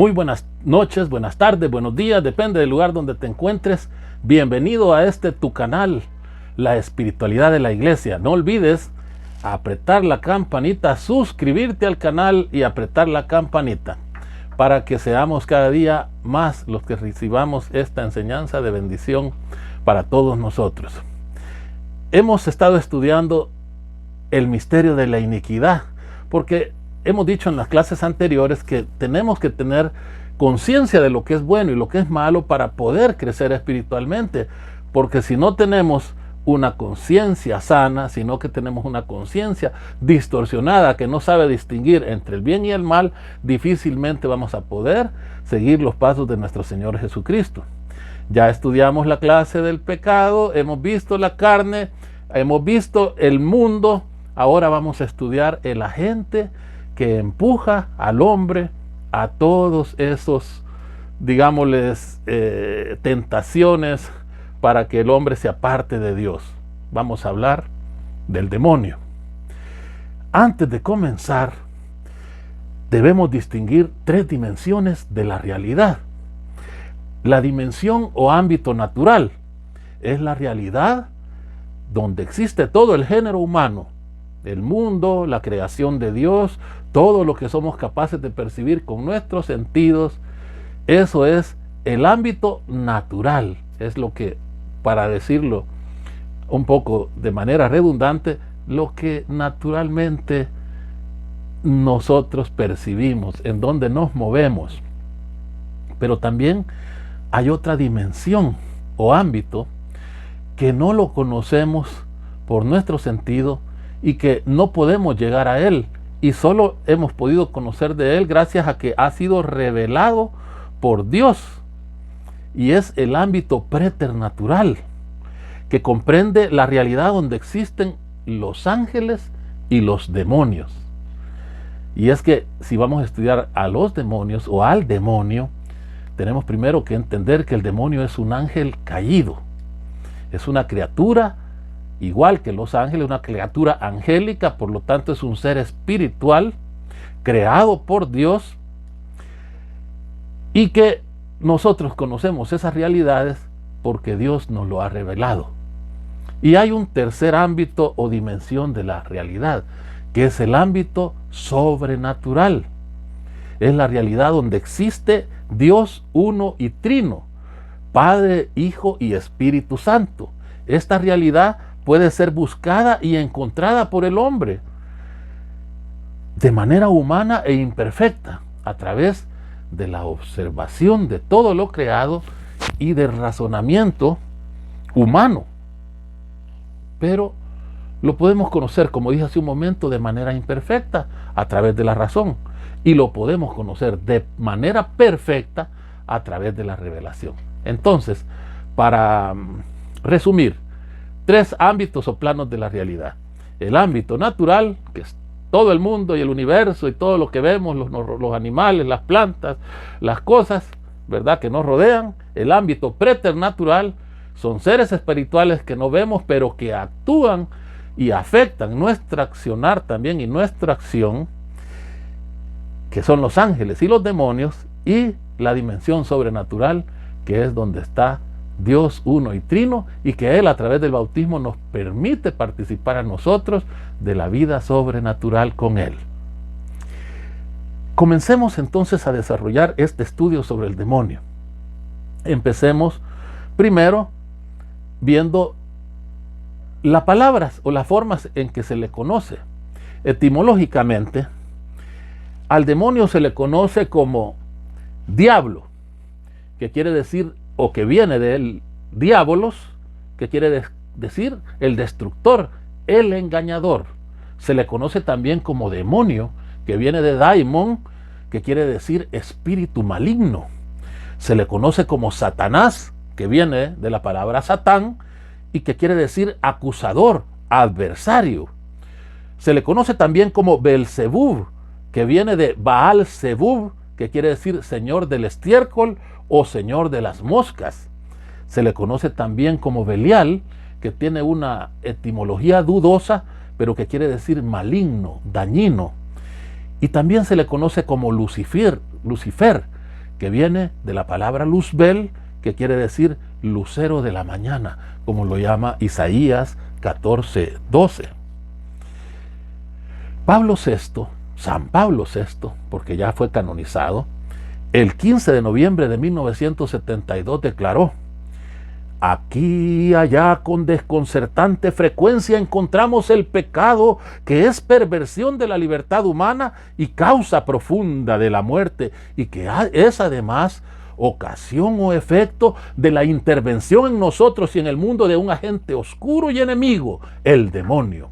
Muy buenas noches, buenas tardes, buenos días, depende del lugar donde te encuentres. Bienvenido a tu canal, La Espiritualidad de la Iglesia. No olvides apretar la campanita, suscribirte al canal y apretar la campanita para que seamos cada día más los que recibamos esta enseñanza de bendición para todos nosotros. Hemos estado estudiando el misterio de la iniquidad, porque hemos dicho en las clases anteriores que tenemos que tener conciencia de lo que es bueno y lo que es malo para poder crecer espiritualmente, porque si no tenemos una conciencia sana, sino que tenemos una conciencia distorsionada que no sabe distinguir entre el bien y el mal, difícilmente vamos a poder seguir los pasos de nuestro Señor Jesucristo. Ya estudiamos la clase del pecado, hemos visto la carne, hemos visto el mundo. Ahora vamos a estudiar el agente que empuja al hombre a todos esos, digámosles, tentaciones para que el hombre se aparte de Dios. Vamos a hablar del demonio. Antes de comenzar, debemos distinguir tres dimensiones de la realidad. La dimensión o ámbito natural es la realidad donde existe todo el género humano, el mundo, la creación de Dios, todo lo que somos capaces de percibir con nuestros sentidos. Eso es el ámbito natural, es lo que, para decirlo un poco de manera redundante, lo que naturalmente nosotros percibimos, en donde nos movemos. Pero también hay otra dimensión o ámbito que no lo conocemos por nuestro sentido y que no podemos llegar a él, y solo hemos podido conocer de él gracias a que ha sido revelado por Dios, y es el ámbito preternatural, que comprende la realidad donde existen los ángeles y los demonios. Y es que si vamos a estudiar a los demonios o al demonio, tenemos primero que entender que el demonio es un ángel caído, es una criatura igual que los ángeles, una criatura angélica, por lo tanto es un ser espiritual creado por Dios, y que nosotros conocemos esas realidades porque Dios nos lo ha revelado. Y hay un tercer ámbito o dimensión de la realidad, que es el ámbito sobrenatural. Es la realidad donde existe Dios uno y trino, Padre, Hijo y Espíritu Santo. Esta realidad puede ser buscada y encontrada por el hombre de manera humana e imperfecta, a través de la observación de todo lo creado y del razonamiento humano. Pero lo podemos conocer, como dije hace un momento, de manera imperfecta, a través de la razón. Y lo podemos conocer de manera perfecta a través de la revelación. Entonces, para resumir, tres ámbitos o planos de la realidad. El ámbito natural, que es todo el mundo y el universo y todo lo que vemos, los animales, las plantas, las cosas, ¿verdad?, que nos rodean. El ámbito preternatural son seres espirituales que no vemos, pero que actúan y afectan nuestro accionar también y nuestra acción, que son los ángeles y los demonios. Y la dimensión sobrenatural, que es donde está Dios uno y trino, y que Él a través del bautismo nos permite participar a nosotros de la vida sobrenatural con Él. Comencemos entonces a desarrollar este estudio sobre el demonio. Empecemos primero viendo las palabras o las formas en que se le conoce. Etimológicamente, al demonio se le conoce como diablo, que quiere decir, o que viene del diabolos, que quiere decir el destructor, el engañador. Se le conoce también como demonio, que viene de daimon, que quiere decir espíritu maligno. Se le conoce como Satanás, que viene de la palabra satán, y que quiere decir acusador, adversario. Se le conoce también como Belzebub, que viene de Baal Zebub, que quiere decir señor del estiércol o señor de las moscas. Se le conoce también como Belial, que tiene una etimología dudosa, pero que quiere decir maligno, dañino. Y también se le conoce como Lucifer, que viene de la palabra Luzbel, que quiere decir lucero de la mañana, como lo llama Isaías 14:12. San Pablo VI, porque ya fue canonizado, el 15 de noviembre de 1972 declaró: aquí y allá con desconcertante frecuencia encontramos el pecado, que es perversión de la libertad humana y causa profunda de la muerte, y que es además ocasión o efecto de la intervención en nosotros y en el mundo de un agente oscuro y enemigo, el demonio.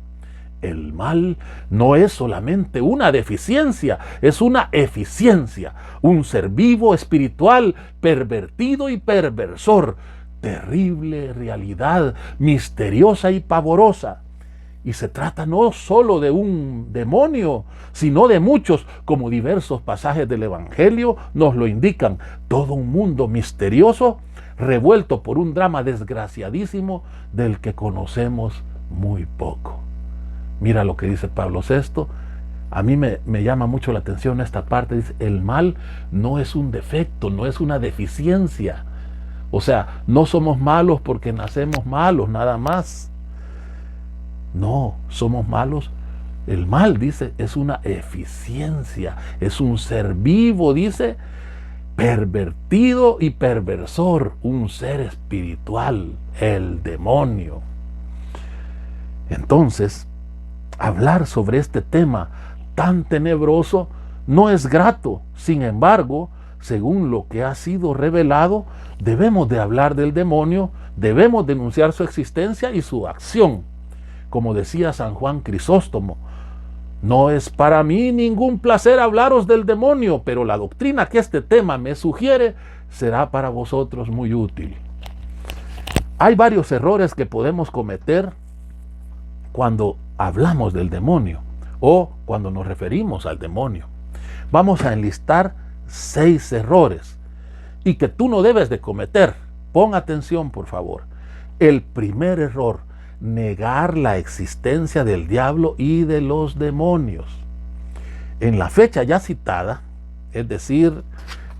El mal no es solamente una deficiencia, es una eficiencia, un ser vivo espiritual, pervertido y perversor, terrible realidad, misteriosa y pavorosa. Y se trata no solo de un demonio, sino de muchos, como diversos pasajes del Evangelio nos lo indican. Todo un mundo misterioso, revuelto por un drama desgraciadísimo del que conocemos muy poco. Mira lo que dice Pablo VI. A mí me llama mucho la atención esta parte. Dice: el mal no es un defecto, no es una deficiencia. O sea, no somos malos porque nacemos malos, nada más. No, somos malos. El mal, dice, es una eficiencia, es un ser vivo, dice, pervertido y perversor, un ser espiritual, el demonio. Entonces, hablar sobre este tema tan tenebroso no es grato. Sin embargo, según lo que ha sido revelado, debemos de hablar del demonio, debemos denunciar su existencia y su acción. Como decía San Juan Crisóstomo: no es para mí ningún placer hablaros del demonio, pero la doctrina que este tema me sugiere será para vosotros muy útil. Hay varios errores que podemos cometer cuando hablamos del demonio o cuando nos referimos al demonio. Vamos a enlistar 6 errores y que tú no debes de cometer. Pon atención, por favor. El primer error: negar la existencia del diablo y de los demonios. En la fecha ya citada, es decir,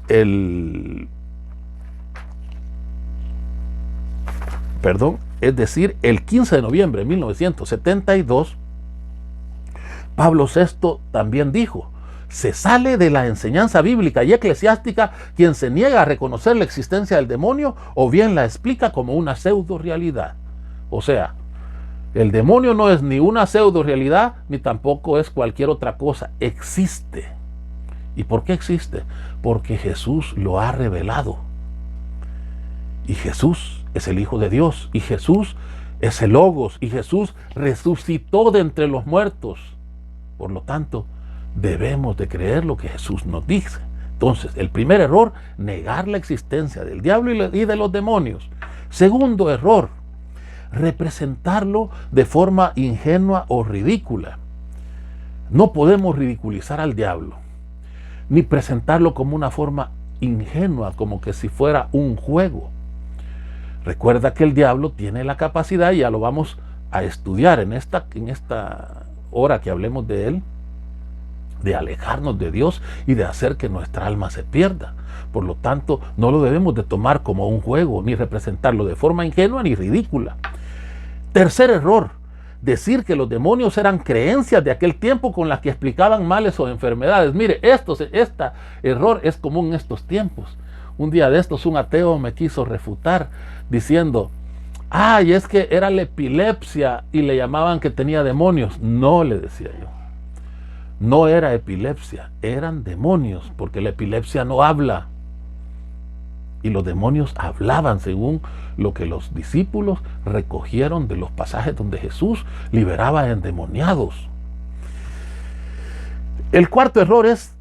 el 15 de noviembre de 1972, Pablo VI también dijo: se sale de la enseñanza bíblica y eclesiástica quien se niega a reconocer la existencia del demonio o bien la explica como una pseudo realidad. O sea, el demonio no es ni una pseudo realidad ni tampoco es cualquier otra cosa. Existe. ¿Y por qué existe? Porque Jesús lo ha revelado. Y Jesús es el Hijo de Dios. Y Jesús es el Logos. Y Jesús resucitó de entre los muertos. Por lo tanto, debemos de creer lo que Jesús nos dice. Entonces, el primer error: negar la existencia del diablo y de los demonios. Segundo error: representarlo de forma ingenua o ridícula. No podemos ridiculizar al diablo, ni presentarlo como una forma ingenua, como que si fuera un juego. Recuerda que el diablo tiene la capacidad, y ya lo vamos a estudiar en esta hora que hablemos de él, de alejarnos de Dios y de hacer que nuestra alma se pierda. Por lo tanto, no lo debemos de tomar como un juego, ni representarlo de forma ingenua ni ridícula. Tercer error: decir que los demonios eran creencias de aquel tiempo con las que explicaban males o enfermedades. Mire, este error es común en estos tiempos. Un día de estos un ateo me quiso refutar diciendo: ay, es que era la epilepsia y le llamaban que tenía demonios. No, le decía yo, no era epilepsia, eran demonios, porque la epilepsia no habla. Y los demonios hablaban, según lo que los discípulos recogieron de los pasajes donde Jesús liberaba a endemoniados. El cuarto error es: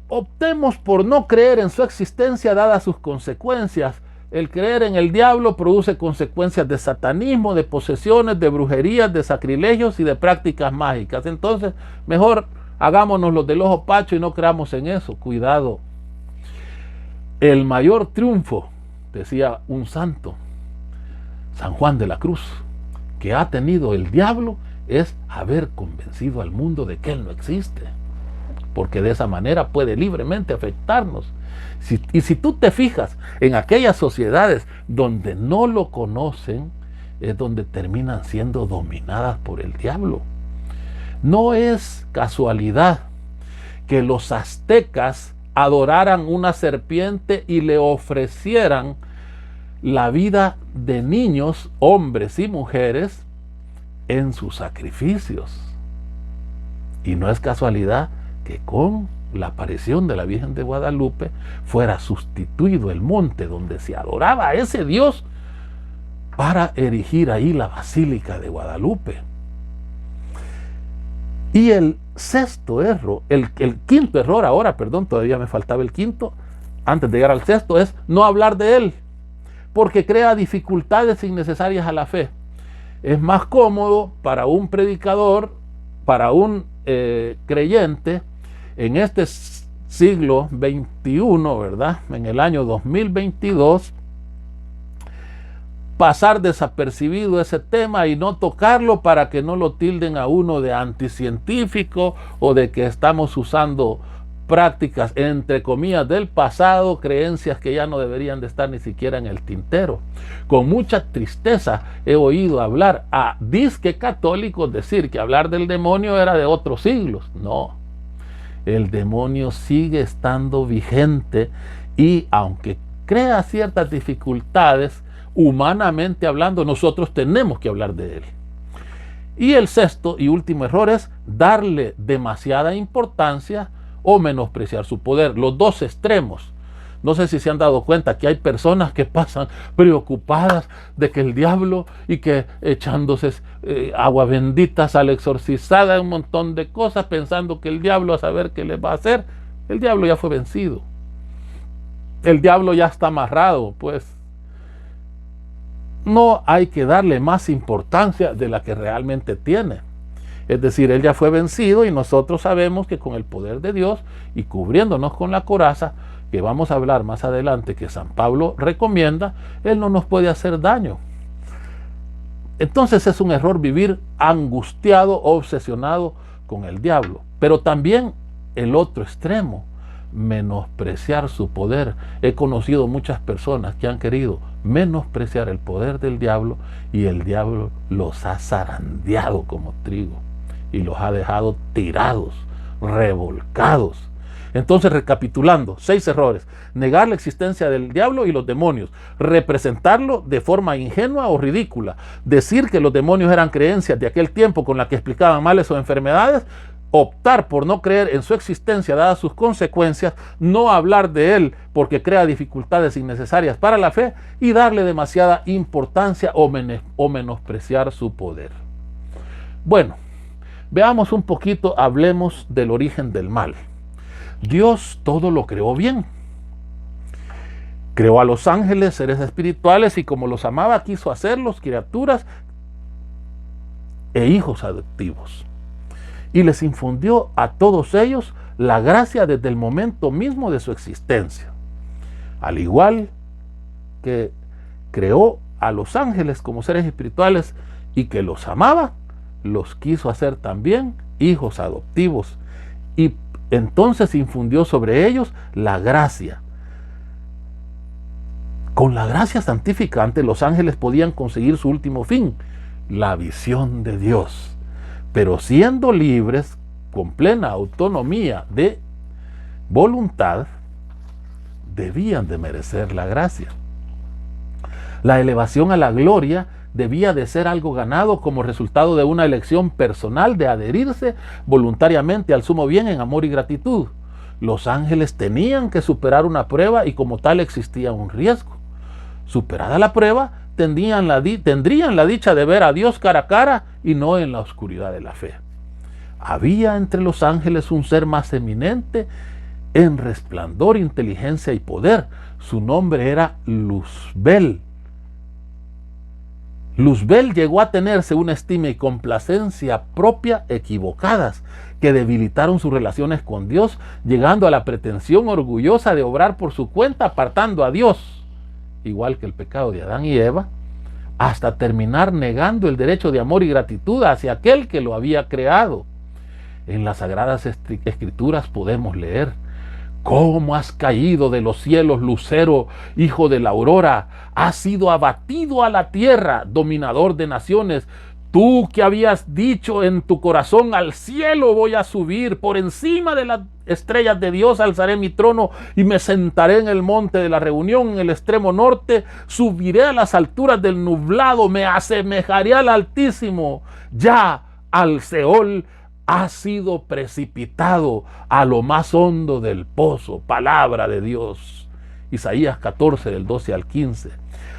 optemos por no creer en su existencia dadas sus consecuencias. El creer en el diablo produce consecuencias de satanismo, de posesiones, de brujerías, de sacrilegios y de prácticas mágicas. Entonces, mejor hagámonos los del ojo pacho y no creamos en eso. Cuidado. El mayor triunfo, decía un santo, San Juan de la Cruz, que ha tenido el diablo es haber convencido al mundo de que él no existe. porque de esa manera puede libremente afectarnos. Y si tú te fijas en aquellas sociedades donde no lo conocen, es donde terminan siendo dominadas por el diablo. No es casualidad que los aztecas adoraran una serpiente y le ofrecieran la vida de niños, hombres y mujeres, en sus sacrificios. Y no es casualidad que con la aparición de la Virgen de Guadalupe fuera sustituido el monte donde se adoraba a ese Dios para erigir ahí la Basílica de Guadalupe. Y el sexto error, el quinto error ahora, perdón, todavía me faltaba el quinto, antes de llegar al sexto, es no hablar de él, porque crea dificultades innecesarias a la fe. Es más cómodo para un predicador, para un creyente, en este siglo XXI, ¿verdad? En el año 2022, pasar desapercibido ese tema y no tocarlo para que no lo tilden a uno de anticientífico o de que estamos usando prácticas entre comillas del pasado, creencias que ya no deberían de estar ni siquiera en el tintero. Con mucha tristeza he oído hablar a disque católicos decir que hablar del demonio era de otros siglos. No, el demonio sigue estando vigente y aunque crea ciertas dificultades, humanamente hablando, nosotros tenemos que hablar de él. Y el sexto y último error es darle demasiada importancia o menospreciar su poder. Los dos extremos. No sé si se han dado cuenta que hay personas que pasan preocupadas de que el diablo y que echándose agua bendita sale exorcizada, un montón de cosas, pensando que el diablo a saber qué les va a hacer. El diablo ya fue vencido. El diablo ya está amarrado, pues. No hay que darle más importancia de la que realmente tiene. Es decir, él ya fue vencido y nosotros sabemos que con el poder de Dios y cubriéndonos con la coraza, que vamos a hablar más adelante, que San Pablo recomienda, él no nos puede hacer daño. Entonces es un error vivir angustiado, obsesionado con el diablo. Pero también el otro extremo, menospreciar su poder. He conocido muchas personas que han querido menospreciar el poder del diablo y el diablo los ha zarandeado como trigo y los ha dejado tirados, revolcados. Entonces, recapitulando, 6 errores: negar la existencia del diablo y los demonios, representarlo de forma ingenua o ridícula, decir que los demonios eran creencias de aquel tiempo con las que explicaban males o enfermedades, optar por no creer en su existencia dadas sus consecuencias, no hablar de él porque crea dificultades innecesarias para la fe y darle demasiada importancia o menospreciar su poder. Bueno, veamos un poquito, hablemos del origen del mal. Dios todo lo creó bien. Creó a los ángeles, seres espirituales, y como los amaba, quiso hacerlos criaturas e hijos adoptivos. Y les infundió a todos ellos la gracia desde el momento mismo de su existencia. Al igual que creó a los ángeles como seres espirituales y que los amaba, los quiso hacer también hijos adoptivos. Y entonces infundió sobre ellos la gracia. Con la gracia santificante, los ángeles podían conseguir su último fin, la visión de Dios. Pero siendo libres, con plena autonomía de voluntad, debían de merecer la gracia. La elevación a la gloria debía de ser algo ganado como resultado de una elección personal de adherirse voluntariamente al sumo bien en amor y gratitud. Los ángeles tenían que superar una prueba y como tal existía un riesgo. Superada la prueba, tendrían la dicha de ver a Dios cara a cara y no en la oscuridad de la fe. Había entre los ángeles un ser más eminente en resplandor, inteligencia y poder. Su nombre era Luzbel. Luzbel llegó a tenerse una estima y complacencia propia equivocadas, que debilitaron sus relaciones con Dios, llegando a la pretensión orgullosa de obrar por su cuenta, apartando a Dios, igual que el pecado de Adán y Eva, hasta terminar negando el derecho de amor y gratitud hacia aquel que lo había creado. En las Sagradas Escrituras podemos leer: ¿cómo has caído de los cielos, lucero, hijo de la aurora? Has sido abatido a la tierra, dominador de naciones. Tú que habías dicho en tu corazón: al cielo voy a subir, por encima de las estrellas de Dios alzaré mi trono y me sentaré en el monte de la reunión, en el extremo norte, subiré a las alturas del nublado, me asemejaré al Altísimo. Ya al Seol has sido precipitado, a lo más hondo del pozo. Palabra de Dios. Isaías 14, del 12 al 15.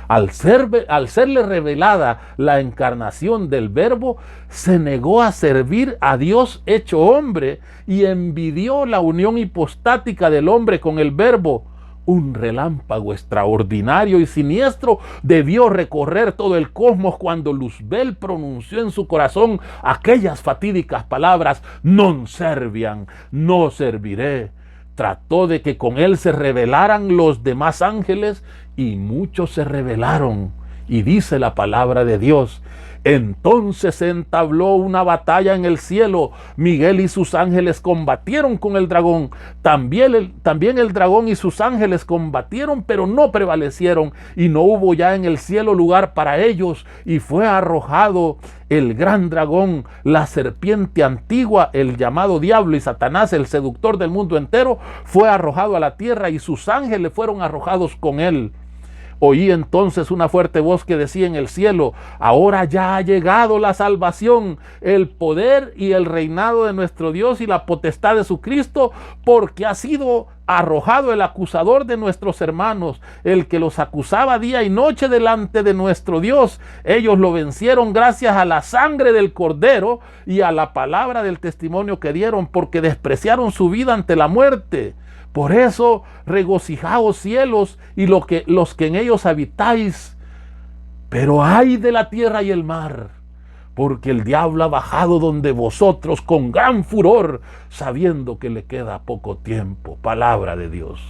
Al serle revelada la encarnación del Verbo, se negó a servir a Dios hecho hombre y envidió la unión hipostática del hombre con el Verbo. Un relámpago extraordinario y siniestro debió recorrer todo el cosmos cuando Luzbel pronunció en su corazón aquellas fatídicas palabras: non serviam, no serviré. Trató de que con él se rebelaran los demás ángeles y muchos se rebelaron. Y dice la palabra de Dios: entonces se entabló una batalla en el cielo. Miguel y sus ángeles combatieron con el dragón. También el dragón y sus ángeles combatieron, pero no prevalecieron. Y no hubo ya en el cielo lugar para ellos. Y fue arrojado el gran dragón, la serpiente antigua, el llamado diablo y Satanás, el seductor del mundo entero, fue arrojado a la tierra y sus ángeles fueron arrojados con él. Oí entonces una fuerte voz que decía en el cielo: ahora ya ha llegado la salvación, el poder y el reinado de nuestro Dios y la potestad de su Cristo, porque ha sido arrojado el acusador de nuestros hermanos, el que los acusaba día y noche delante de nuestro Dios. Ellos lo vencieron gracias a la sangre del Cordero y a la palabra del testimonio que dieron, porque despreciaron su vida ante la muerte. Por eso, regocijaos cielos y los que en ellos habitáis. Pero ay de la tierra y el mar, porque el diablo ha bajado donde vosotros con gran furor, sabiendo que le queda poco tiempo. Palabra de Dios.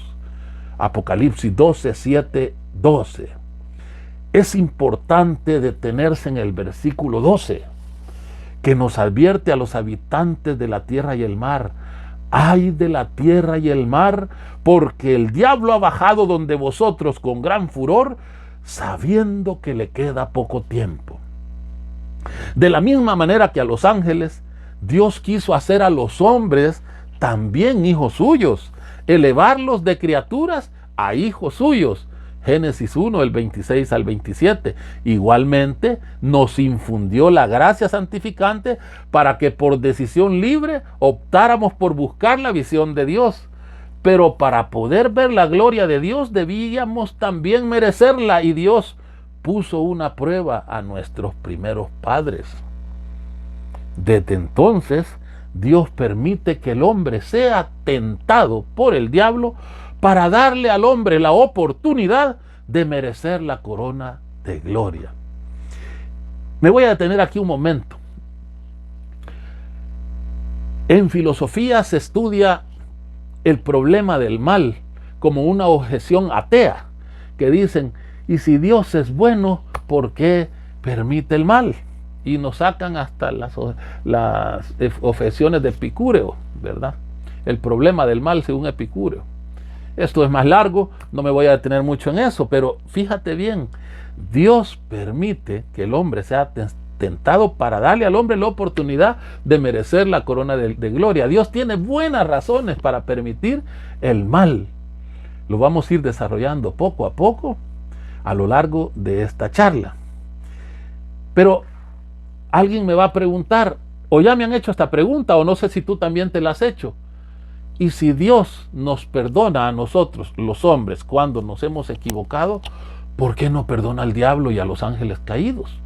Apocalipsis 12, 7, 12. Es importante detenerse en el versículo 12, que nos advierte a los habitantes de la tierra y el mar: ay de la tierra y el mar, porque el diablo ha bajado donde vosotros con gran furor, sabiendo que le queda poco tiempo. De la misma manera que a los ángeles, Dios quiso hacer a los hombres también hijos suyos, elevarlos de criaturas a hijos suyos. Génesis 1, del 26 al 27. Igualmente nos infundió la gracia santificante para que por decisión libre optáramos por buscar la visión de Dios. Pero para poder ver la gloria de Dios debíamos también merecerla, y Dios puso una prueba a nuestros primeros padres. Desde entonces, Dios permite que el hombre sea tentado por el diablo para darle al hombre la oportunidad de merecer la corona de gloria. Me voy a detener aquí un momento. En filosofía se estudia el problema del mal como una objeción atea, que dicen: ¿y si Dios es bueno, por qué permite el mal? Y nos sacan hasta las objeciones de Epicúreo, ¿verdad? El problema del mal según Epicúreo. Esto es más largo, no me voy a detener mucho en eso, pero fíjate bien, Dios permite que el hombre sea tentado para darle al hombre la oportunidad de merecer la corona de gloria. Dios tiene buenas razones para permitir el mal. Lo vamos a ir desarrollando poco a poco a lo largo de esta charla. Pero alguien me va a preguntar, o ya me han hecho esta pregunta, o no sé si tú también te la has hecho: y si Dios nos perdona a nosotros, los hombres, cuando nos hemos equivocado, ¿por qué no perdona al diablo y a los ángeles caídos?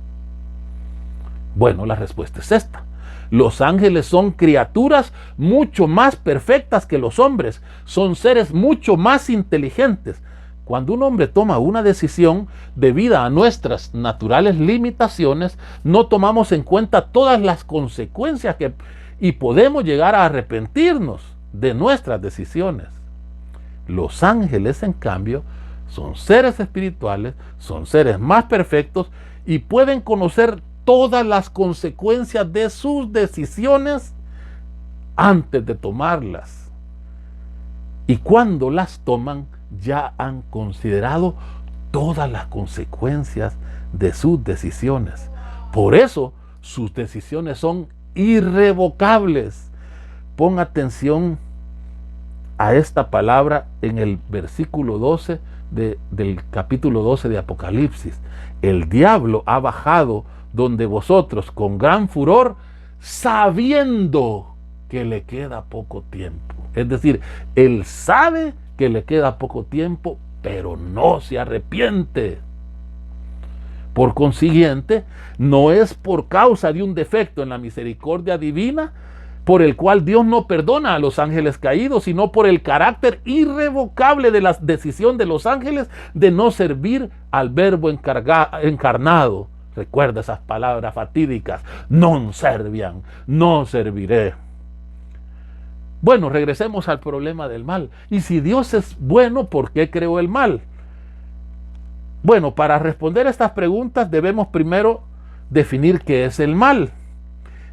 Bueno, la respuesta es esta: los ángeles son criaturas mucho más perfectas que los hombres, son seres mucho más inteligentes. Cuando un hombre toma una decisión debido a nuestras naturales limitaciones, no tomamos en cuenta todas las consecuencias y podemos llegar a arrepentirnos de nuestras decisiones. Los ángeles, en cambio, son seres espirituales, son seres más perfectos y pueden conocer todas las consecuencias de sus decisiones antes de tomarlas. Y cuando las toman, ya han considerado todas las consecuencias de sus decisiones. Por eso, sus decisiones son irrevocables. Pon atención a esta palabra en el versículo 12 del capítulo 12 de Apocalipsis. El diablo ha bajado donde vosotros con gran furor, sabiendo que le queda poco tiempo. Es decir, él sabe que le queda poco tiempo, pero no se arrepiente. Por consiguiente, no es por causa de un defecto en la misericordia divina por el cual Dios no perdona a los ángeles caídos, sino por el carácter irrevocable de la decisión de los ángeles de no servir al Verbo encarnado. Recuerda esas palabras fatídicas: non serviam, no serviré. Bueno, regresemos al problema del mal. Y si Dios es bueno, ¿por qué creó el mal? Bueno, para responder a estas preguntas debemos primero definir qué es el mal.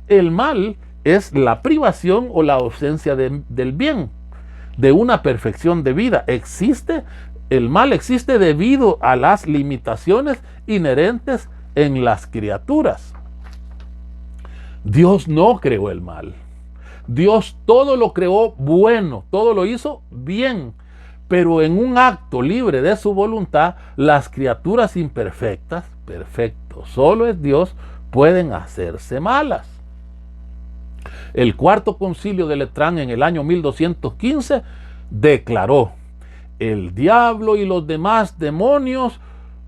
El mal es la privación o la ausencia del bien, de una perfección de vida. El mal existe debido a las limitaciones inherentes en las criaturas. Dios no creó el mal. Dios todo lo creó bueno, todo lo hizo bien, pero en un acto libre de su voluntad, las criaturas imperfectas, perfecto, solo es Dios, pueden hacerse malas. El Cuarto Concilio de Letrán en el año 1215 declaró: el diablo y los demás demonios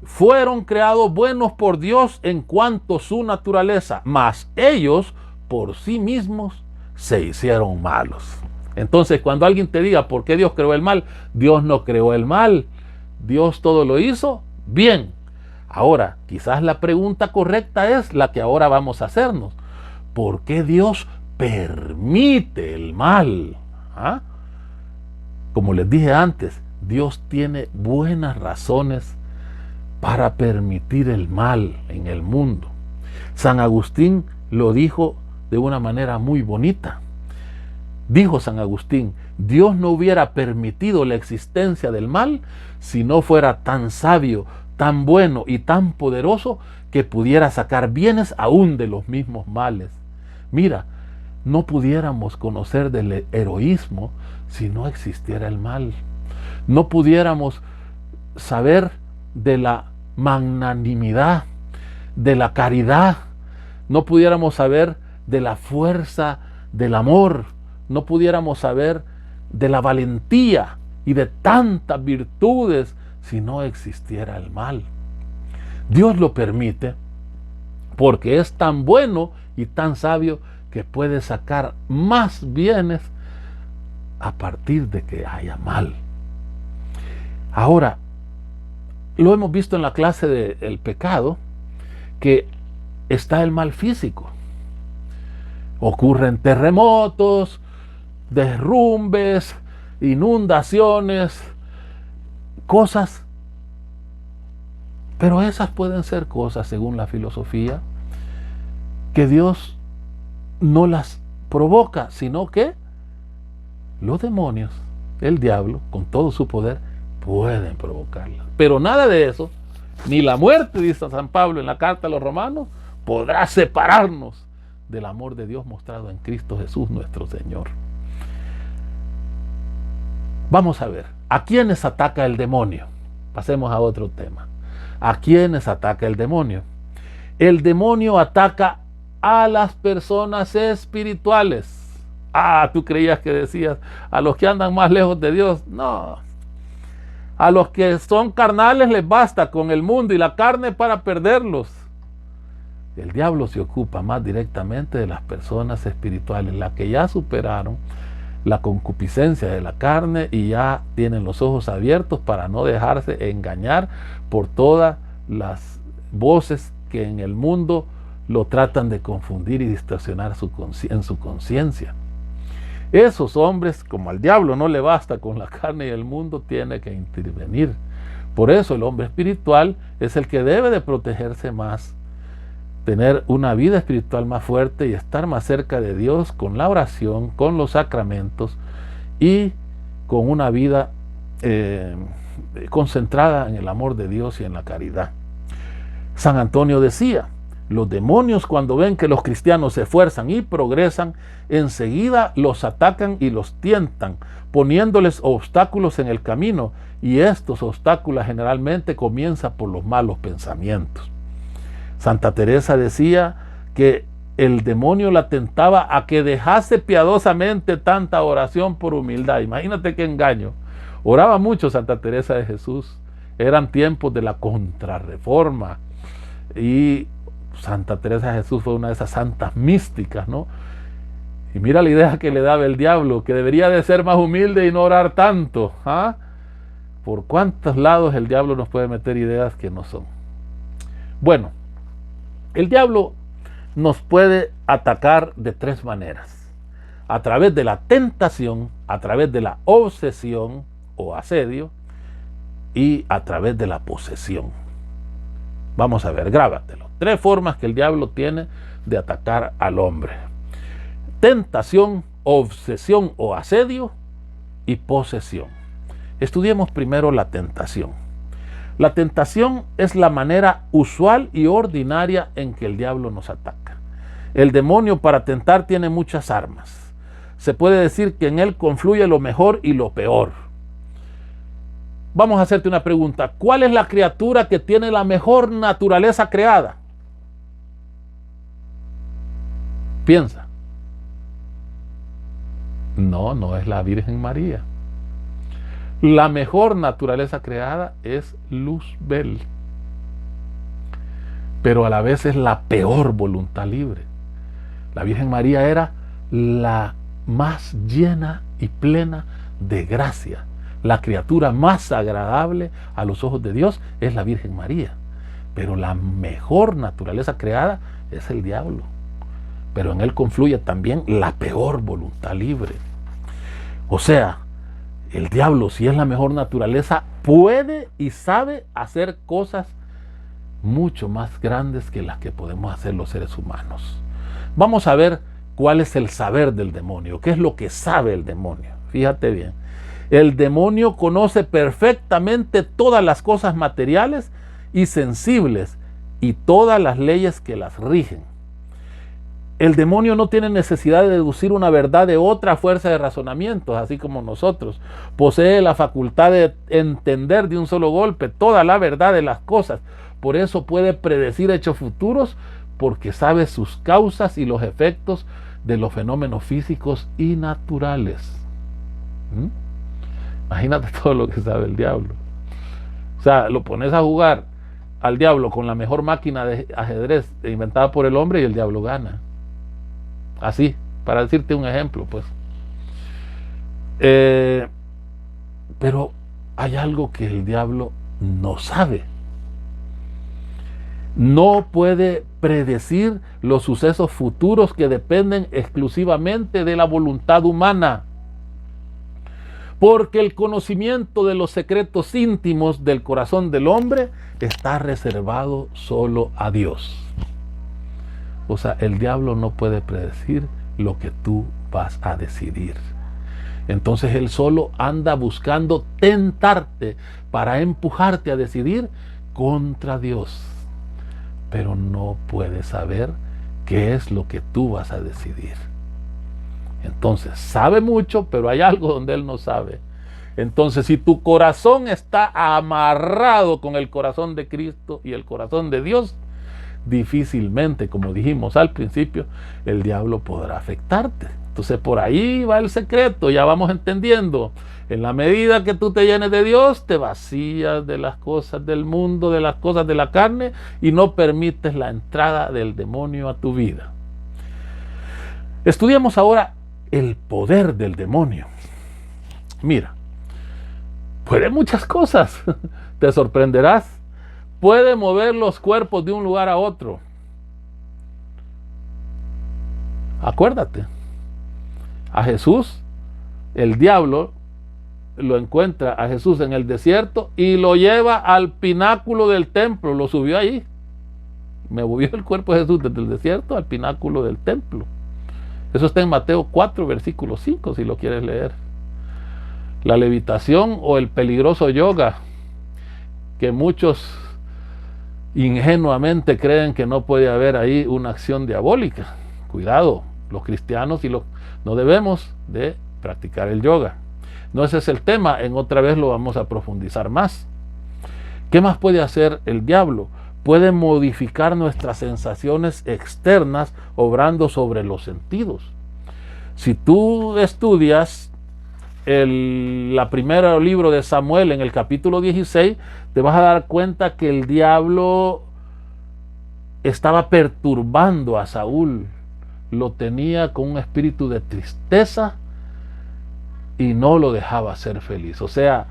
fueron creados buenos por Dios en cuanto a su naturaleza, mas ellos por sí mismos se hicieron malos. Entonces, cuando alguien te diga por qué Dios creó el mal, Dios no creó el mal. Dios todo lo hizo bien. Ahora, quizás la pregunta correcta es la que ahora vamos a hacernos: ¿por qué Dios permite el mal? ¿Ah? Como les dije antes, Dios tiene buenas razones para permitir el mal en el mundo. San Agustín lo dijo de una manera muy bonita. Dijo San Agustín: Dios no hubiera permitido la existencia del mal si no fuera tan sabio, tan bueno y tan poderoso que pudiera sacar bienes aún de los mismos males. Mira, no pudiéramos conocer del heroísmo si no existiera el mal. No pudiéramos saber de la magnanimidad, de la caridad. No pudiéramos saber de la fuerza del amor. No pudiéramos saber de la valentía y de tantas virtudes si no existiera el mal. Dios lo permite porque es tan bueno y tan sabio que puede sacar más bienes a partir de que haya mal. Ahora, lo hemos visto en la clase del pecado, que está el mal físico. Ocurren terremotos, derrumbes, inundaciones, cosas. Pero esas pueden ser cosas, según la filosofía, que Dios no las provoca, sino que los demonios, el diablo, con todo su poder, pueden provocarlas. Pero nada de eso, ni la muerte, dice San Pablo en la carta a los Romanos, podrá separarnos del amor de Dios mostrado en Cristo Jesús nuestro Señor. Vamos a ver, ¿a quiénes ataca el demonio? Pasemos a otro tema. ¿A quiénes ataca el demonio? El demonio ataca a las personas espirituales. Ah, tú creías que decías a los que andan más lejos de Dios. No. A los que son carnales les basta con el mundo y la carne para perderlos. El diablo se ocupa más directamente de las personas espirituales, las que ya superaron la concupiscencia de la carne y ya tienen los ojos abiertos para no dejarse engañar por todas las voces que en el mundo lo tratan de confundir y distorsionar en su conciencia. Esos hombres, como al diablo no le basta con la carne y el mundo, tiene que intervenir. Por eso el hombre espiritual es el que debe de protegerse más tener una vida espiritual más fuerte y estar más cerca de Dios con la oración, con los sacramentos y con una vida concentrada en el amor de Dios y en la caridad. San Antonio decía: los demonios, cuando ven que los cristianos se esfuerzan y progresan, enseguida los atacan y los tientan, poniéndoles obstáculos en el camino, y estos obstáculos generalmente comienzan por los malos pensamientos. Santa Teresa decía que el demonio la tentaba a que dejase piadosamente tanta oración por humildad. Imagínate qué engaño. Oraba mucho Santa Teresa de Jesús. Eran tiempos de la Contrarreforma. Y Santa Teresa de Jesús fue una de esas santas místicas, ¿no? Y mira la idea que le daba el diablo, que debería de ser más humilde y no orar tanto. ¿Ah? ¿Por cuántos lados el diablo nos puede meter ideas que no son? Bueno, el diablo nos puede atacar de tres maneras: a través de la tentación, a través de la obsesión o asedio y a través de la posesión. Vamos a ver, grábatelo. Tres formas que el diablo tiene de atacar al hombre: tentación, obsesión o asedio y posesión. Estudiemos primero la tentación. La tentación es la manera usual y ordinaria en que el diablo nos ataca. El demonio para tentar tiene muchas armas. Se puede decir que en él confluye lo mejor y lo peor. Vamos a hacerte una pregunta. ¿Cuál es la criatura que tiene la mejor naturaleza creada? Piensa. No es la Virgen María. La mejor naturaleza creada es Luzbel, pero a la vez es la peor voluntad libre. La Virgen María era la más llena y plena de gracia. La criatura más agradable a los ojos de Dios es la Virgen María, pero la mejor naturaleza creada es el diablo. Pero en él confluye también la peor voluntad libre. O sea, el diablo, si es la mejor naturaleza, puede y sabe hacer cosas mucho más grandes que las que podemos hacer los seres humanos. Vamos a ver cuál es el saber del demonio, qué es lo que sabe el demonio. Fíjate bien, el demonio conoce perfectamente todas las cosas materiales y sensibles y todas las leyes que las rigen. El demonio no tiene necesidad de deducir una verdad de otra fuerza de razonamientos, así como nosotros. Posee la facultad de entender de un solo golpe toda la verdad de las cosas. Por eso puede predecir hechos futuros, porque sabe sus causas y los efectos de los fenómenos físicos y naturales. Imagínate todo lo que sabe el diablo. O sea, lo pones a jugar al diablo con la mejor máquina de ajedrez inventada por el hombre y el diablo gana. Así, para decirte un ejemplo, pues. Pero hay algo que el diablo no sabe. No puede predecir los sucesos futuros que dependen exclusivamente de la voluntad humana. Porque el conocimiento de los secretos íntimos del corazón del hombre está reservado solo a Dios. O sea, el diablo no puede predecir lo que tú vas a decidir. Entonces él solo anda buscando tentarte para empujarte a decidir contra Dios. Pero no puede saber qué es lo que tú vas a decidir. Entonces sabe mucho, pero hay algo donde él no sabe. Entonces, si tu corazón está amarrado con el corazón de Cristo y el corazón de Dios, difícilmente, como dijimos al principio, el diablo podrá afectarte. Entonces por ahí va el secreto, ya vamos entendiendo. En la medida que tú te llenes de Dios, te vacías de las cosas del mundo, de las cosas de la carne, y no permites la entrada del demonio a tu vida. Estudiemos ahora el poder del demonio. Mira, puede muchas cosas, te sorprenderás. Puede mover los cuerpos de un lugar a otro. Acuérdate, a Jesús, el diablo lo encuentra a Jesús en el desierto y lo lleva al pináculo del templo, lo subió ahí. Me movió el cuerpo de Jesús desde el desierto al pináculo del templo. Eso está en Mateo 4, versículo 5, si lo quieres leer. La levitación o el peligroso yoga, que muchos ingenuamente creen que no puede haber ahí una acción diabólica. Cuidado, los cristianos no debemos de practicar el yoga. No ese es el tema, en otra vez lo vamos a profundizar más. ¿Qué más puede hacer el diablo? Puede modificar nuestras sensaciones externas obrando sobre los sentidos. Si tú estudias la primera libro de Samuel en el capítulo 16, te vas a dar cuenta que el diablo estaba perturbando a Saúl, lo tenía con un espíritu de tristeza y no lo dejaba ser feliz. O sea,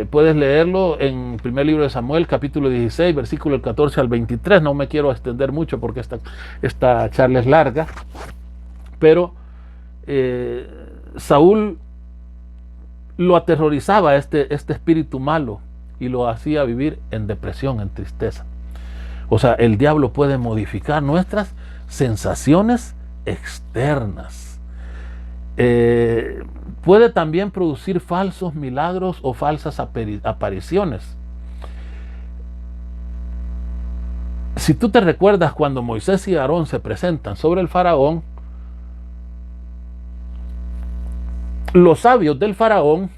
puedes leerlo en el primer libro de Samuel, capítulo 16, versículo 14 al 23. No me quiero extender mucho porque esta charla es larga, pero Saúl lo aterrorizaba este espíritu malo y lo hacía vivir en depresión, en tristeza. O sea, el diablo puede modificar nuestras sensaciones externas. Puede también producir falsos milagros o falsas apariciones. Si tú te recuerdas cuando Moisés y Aarón se presentan sobre el faraón, los sabios del faraón,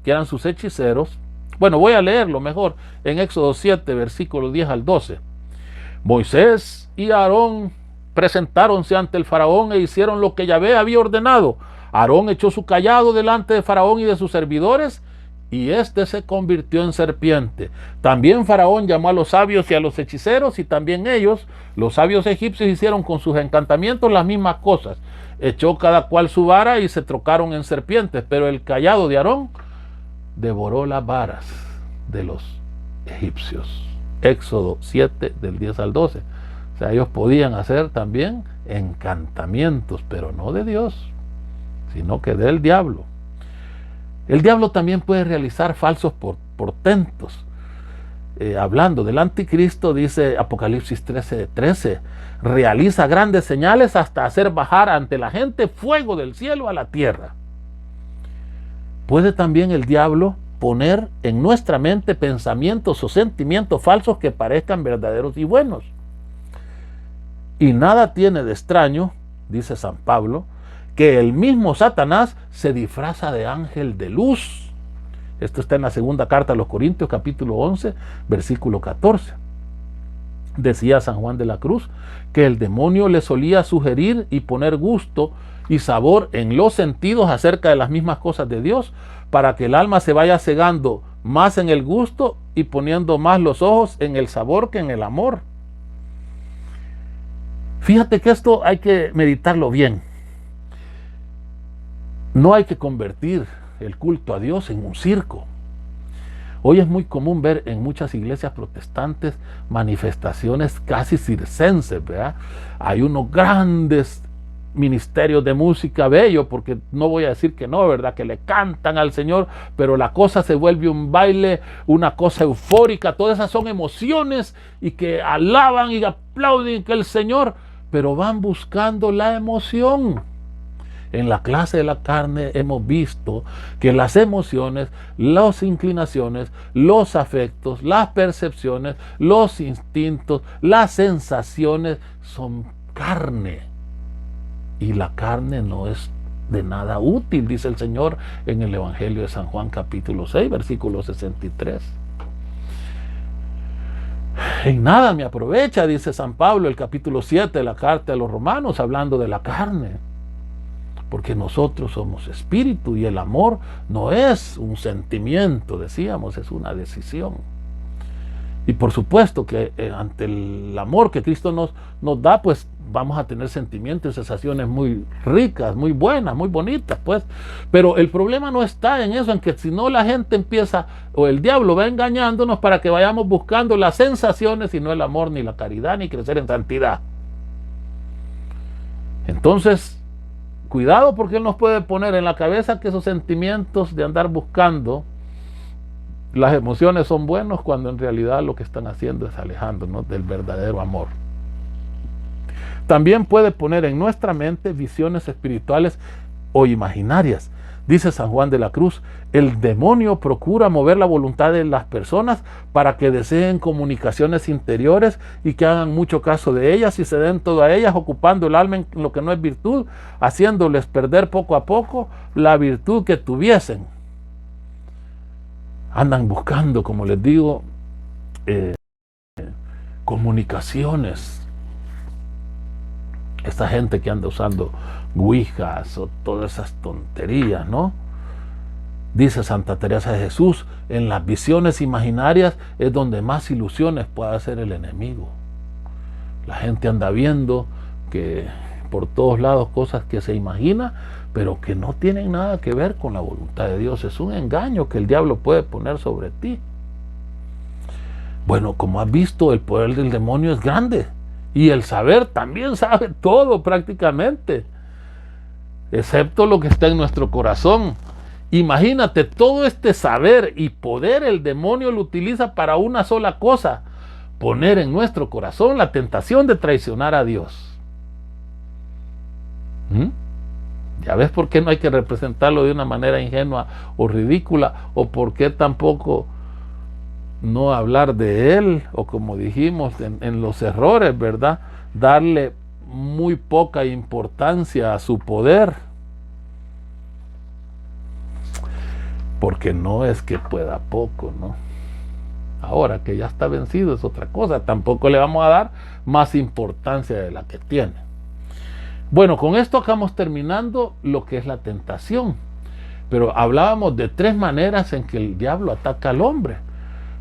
que eran sus hechiceros, bueno, voy a leerlo mejor en Éxodo 7, versículos 10 al 12. Moisés y Aarón presentáronse ante el faraón e hicieron lo que Yahvé había ordenado. Aarón echó su cayado delante de faraón y de sus servidores, y éste se convirtió en serpiente. También faraón llamó a los sabios y a los hechiceros, y también ellos, los sabios egipcios, hicieron con sus encantamientos las mismas cosas. Echó cada cual su vara y se trocaron en serpientes, pero el cayado de Aarón devoró las varas de los egipcios. Éxodo 7, del 10 al 12. O sea, ellos podían hacer también encantamientos, pero no de Dios, sino que del diablo. El diablo también puede realizar falsos portentos. Hablando del anticristo, dice Apocalipsis 13:13, realiza grandes señales hasta hacer bajar ante la gente fuego del cielo a la tierra. Puede también el diablo poner en nuestra mente pensamientos o sentimientos falsos que parezcan verdaderos y buenos. Y nada tiene de extraño, dice San Pablo, que el mismo Satanás se disfraza de ángel de luz. Esto está en la segunda carta a los Corintios, capítulo 11, versículo 14. Decía San Juan de la Cruz que el demonio le solía sugerir y poner gusto y sabor en los sentidos acerca de las mismas cosas de Dios, para que el alma se vaya cegando más en el gusto y poniendo más los ojos en el sabor que en el amor. Fíjate que esto hay que meditarlo bien. No hay que convertir el culto a Dios en un circo. Hoy es muy común ver en muchas iglesias protestantes manifestaciones casi circenses, ¿verdad? Hay unos grandes ministerios de música bello, porque no voy a decir que no, ¿verdad? Que le cantan al Señor, pero la cosa se vuelve un baile, una cosa eufórica. Todas esas son emociones y que alaban y aplauden que el Señor, pero van buscando la emoción. En la clase de la carne hemos visto que las emociones, las inclinaciones, los afectos, las percepciones, los instintos, las sensaciones son carne. Y la carne no es de nada útil, dice el Señor en el Evangelio de San Juan capítulo 6, versículo 63. En nada me aprovecha, dice San Pablo, el capítulo 7 de la carta a los Romanos, hablando de la carne. Porque nosotros somos espíritu y el amor no es un sentimiento, decíamos, es una decisión. Y por supuesto que ante el amor que Cristo nos da, pues vamos a tener sentimientos y sensaciones muy ricas, muy buenas, muy bonitas, pues. Pero el problema no está en eso, en que si no la gente empieza, o el diablo va engañándonos para que vayamos buscando las sensaciones y no el amor, ni la caridad, ni crecer en santidad. Entonces, cuidado, porque él nos puede poner en la cabeza que esos sentimientos de andar buscando Las emociones son buenas cuando en realidad lo que están haciendo es alejándonos del verdadero amor. También puede poner en nuestra mente visiones espirituales o imaginarias. Dice San Juan de la Cruz, el demonio procura mover la voluntad de las personas para que deseen comunicaciones interiores y que hagan mucho caso de ellas y se den todo a ellas, ocupando el alma en lo que no es virtud, haciéndoles perder poco a poco la virtud que tuviesen. Andan buscando, como les digo, comunicaciones. Esta gente que anda usando ouijas o todas esas tonterías, ¿no? Dice Santa Teresa de Jesús, en las visiones imaginarias es donde más ilusiones puede hacer el enemigo. La gente anda viendo que por todos lados cosas que se imagina, pero que no tienen nada que ver con la voluntad de Dios. Es un engaño que el diablo puede poner sobre ti. Bueno, como has visto, el poder del demonio es grande. Y el saber también sabe todo prácticamente, excepto lo que está en nuestro corazón. Imagínate, todo este saber y poder el demonio lo utiliza para una sola cosa: poner en nuestro corazón la tentación de traicionar a Dios. ¿Ya ves por qué no hay que representarlo de una manera ingenua o ridícula? ¿O por qué tampoco no hablar de él? O como dijimos en los errores, ¿verdad? Darle muy poca importancia a su poder. Porque no es que pueda poco, ¿no? Ahora que ya está vencido es otra cosa. Tampoco le vamos a dar más importancia de la que tiene. Bueno, con esto acabamos terminando lo que es la tentación. Pero hablábamos de 3 maneras en que el diablo ataca al hombre.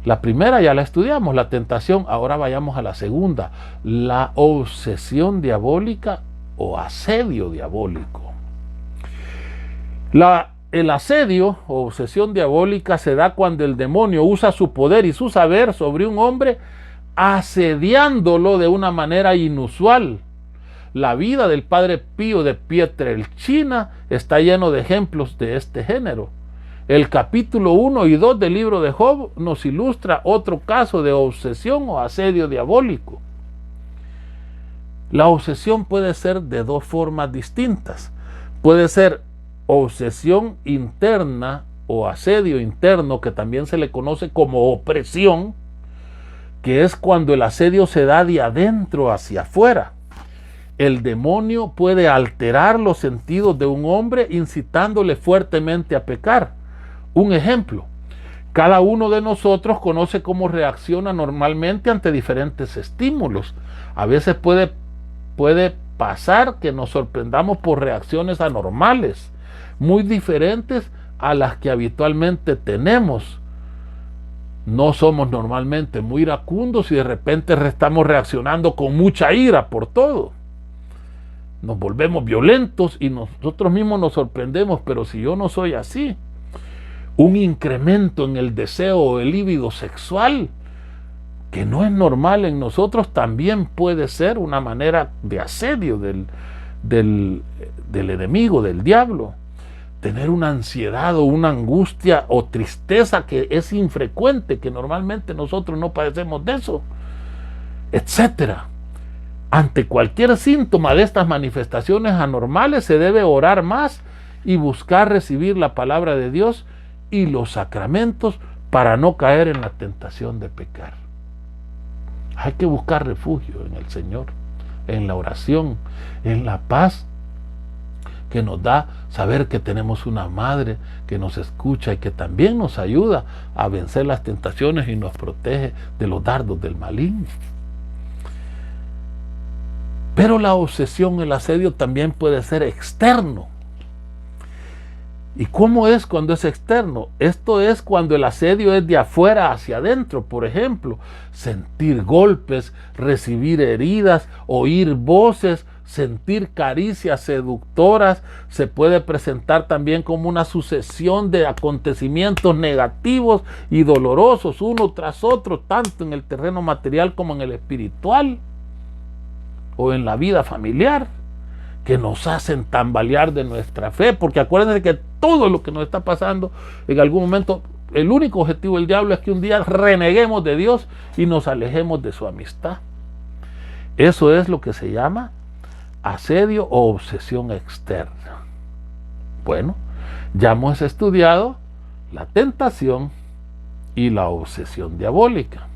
La primera ya la estudiamos, la tentación. Ahora vayamos a la segunda, la obsesión diabólica o asedio diabólico. El asedio o obsesión diabólica se da cuando el demonio usa su poder y su saber sobre un hombre, asediándolo de una manera inusual. La vida del padre Pío de Pietrelcina está lleno de ejemplos de este género. El capítulo 1 y 2 del libro de Job nos ilustra otro caso de obsesión o asedio diabólico. La obsesión puede ser de 2 formas distintas. Puede ser obsesión interna o asedio interno, que también se le conoce como opresión, que es cuando el asedio se da de adentro hacia afuera. El demonio puede alterar los sentidos de un hombre incitándole fuertemente a pecar. Un ejemplo, cada uno de nosotros conoce cómo reacciona normalmente ante diferentes estímulos. A veces puede pasar que nos sorprendamos por reacciones anormales, muy diferentes a las que habitualmente tenemos. No somos normalmente muy iracundos y de repente estamos reaccionando con mucha ira por todo. Nos volvemos violentos y nosotros mismos nos sorprendemos, pero si yo no soy así. Un incremento en el deseo o el líbido sexual, que no es normal en nosotros, también puede ser una manera de asedio del enemigo, del diablo. Tener una ansiedad o una angustia o tristeza que es infrecuente, que normalmente nosotros no padecemos de eso, etcétera. Ante cualquier síntoma de estas manifestaciones anormales se debe orar más y buscar recibir la palabra de Dios y los sacramentos para no caer en la tentación de pecar. Hay que buscar refugio en el Señor, en la oración, en la paz que nos da saber que tenemos una madre que nos escucha y que también nos ayuda a vencer las tentaciones y nos protege de los dardos del maligno. Pero la obsesión, el asedio también puede ser externo. ¿Y cómo es cuando es externo? Esto es cuando el asedio es de afuera hacia adentro. Por ejemplo, sentir golpes, recibir heridas, oír voces, sentir caricias seductoras. Se puede presentar también como una sucesión de acontecimientos negativos y dolorosos, uno tras otro, tanto en el terreno material como en el espiritual o en la vida familiar, que nos hacen tambalear de nuestra fe, porque acuérdense que todo lo que nos está pasando en algún momento el único objetivo del diablo es que un día reneguemos de Dios y nos alejemos de su amistad. Eso es lo que se llama asedio o obsesión externa. Bueno, ya hemos estudiado la tentación y la obsesión diabólica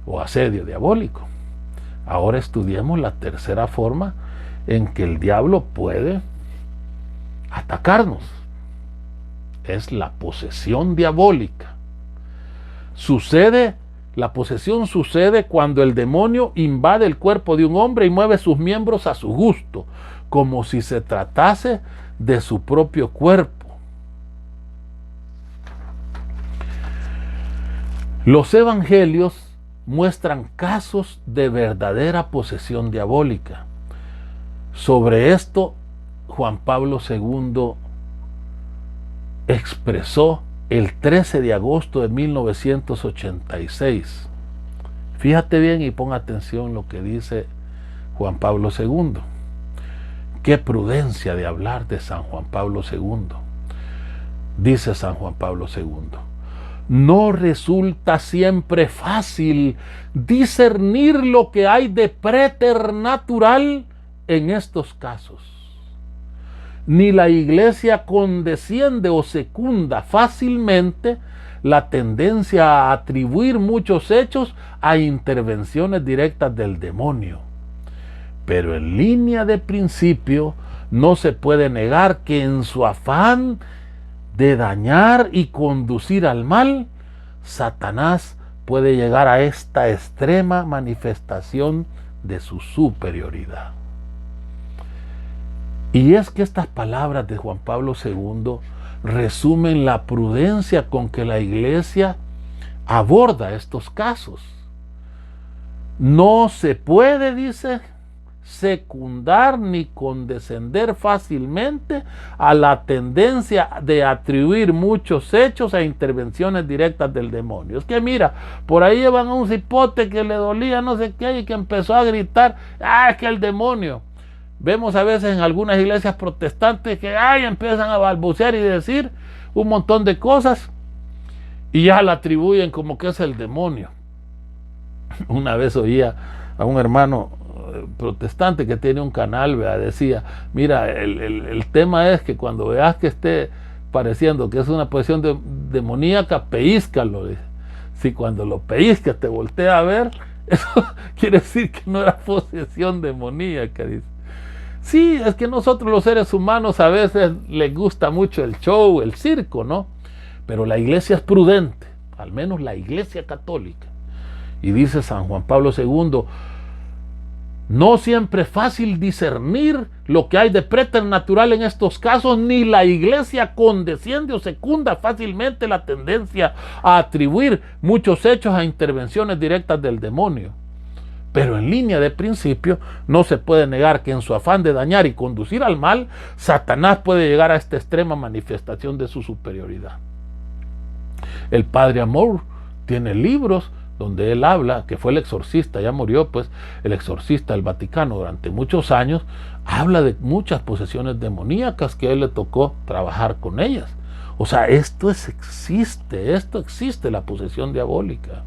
o asedio diabólico. Ahora estudiemos la tercera forma en que el diablo puede atacarnos. Es la posesión diabólica. La posesión sucede cuando el demonio invade el cuerpo de un hombre y mueve sus miembros a su gusto, como si se tratase de su propio cuerpo. Los evangelios muestran casos de verdadera posesión diabólica. Sobre esto, Juan Pablo II expresó el 13 de agosto de 1986. Fíjate bien y pon atención lo que dice Juan Pablo II. Qué prudencia de hablar de San Juan Pablo II. Dice San Juan Pablo II: no resulta siempre fácil discernir lo que hay de preternatural en estos casos. Ni la Iglesia condesciende o secunda fácilmente la tendencia a atribuir muchos hechos a intervenciones directas del demonio. Pero en línea de principio no se puede negar que en su afán de dañar y conducir al mal, Satanás puede llegar a esta extrema manifestación de su superioridad. Y es que estas palabras de Juan Pablo II resumen la prudencia con que la Iglesia aborda estos casos. No se puede, dice, secundar ni condescender fácilmente a la tendencia de atribuir muchos hechos a intervenciones directas del demonio. Es que mira, por ahí llevan a un cipote que le dolía no sé qué y que empezó a gritar, es que el demonio. Vemos a veces en algunas iglesias protestantes que empiezan a balbucear y decir un montón de cosas y ya la atribuyen como que es el demonio. Una vez oía a un hermano protestante que tiene un canal, decía, mira, el tema es que cuando veas que esté pareciendo que es una posesión demoníaca, peíscalo. Si cuando lo peíscas te voltea a ver, eso quiere decir que no era posesión demoníaca, dice. Sí, es que nosotros los seres humanos a veces les gusta mucho el show, el circo, ¿no? Pero la Iglesia es prudente, al menos la Iglesia católica. Y dice San Juan Pablo II, no siempre es fácil discernir lo que hay de preternatural en estos casos, ni la Iglesia condesciende o secunda fácilmente la tendencia a atribuir muchos hechos a intervenciones directas del demonio. Pero en línea de principio no se puede negar que en su afán de dañar y conducir al mal, Satanás puede llegar a esta extrema manifestación de su superioridad. El padre Amor tiene libros donde él habla, que fue el exorcista, ya murió pues el exorcista del Vaticano durante muchos años, habla de muchas posesiones demoníacas que a él le tocó trabajar con ellas. O sea, esto existe, la posesión diabólica,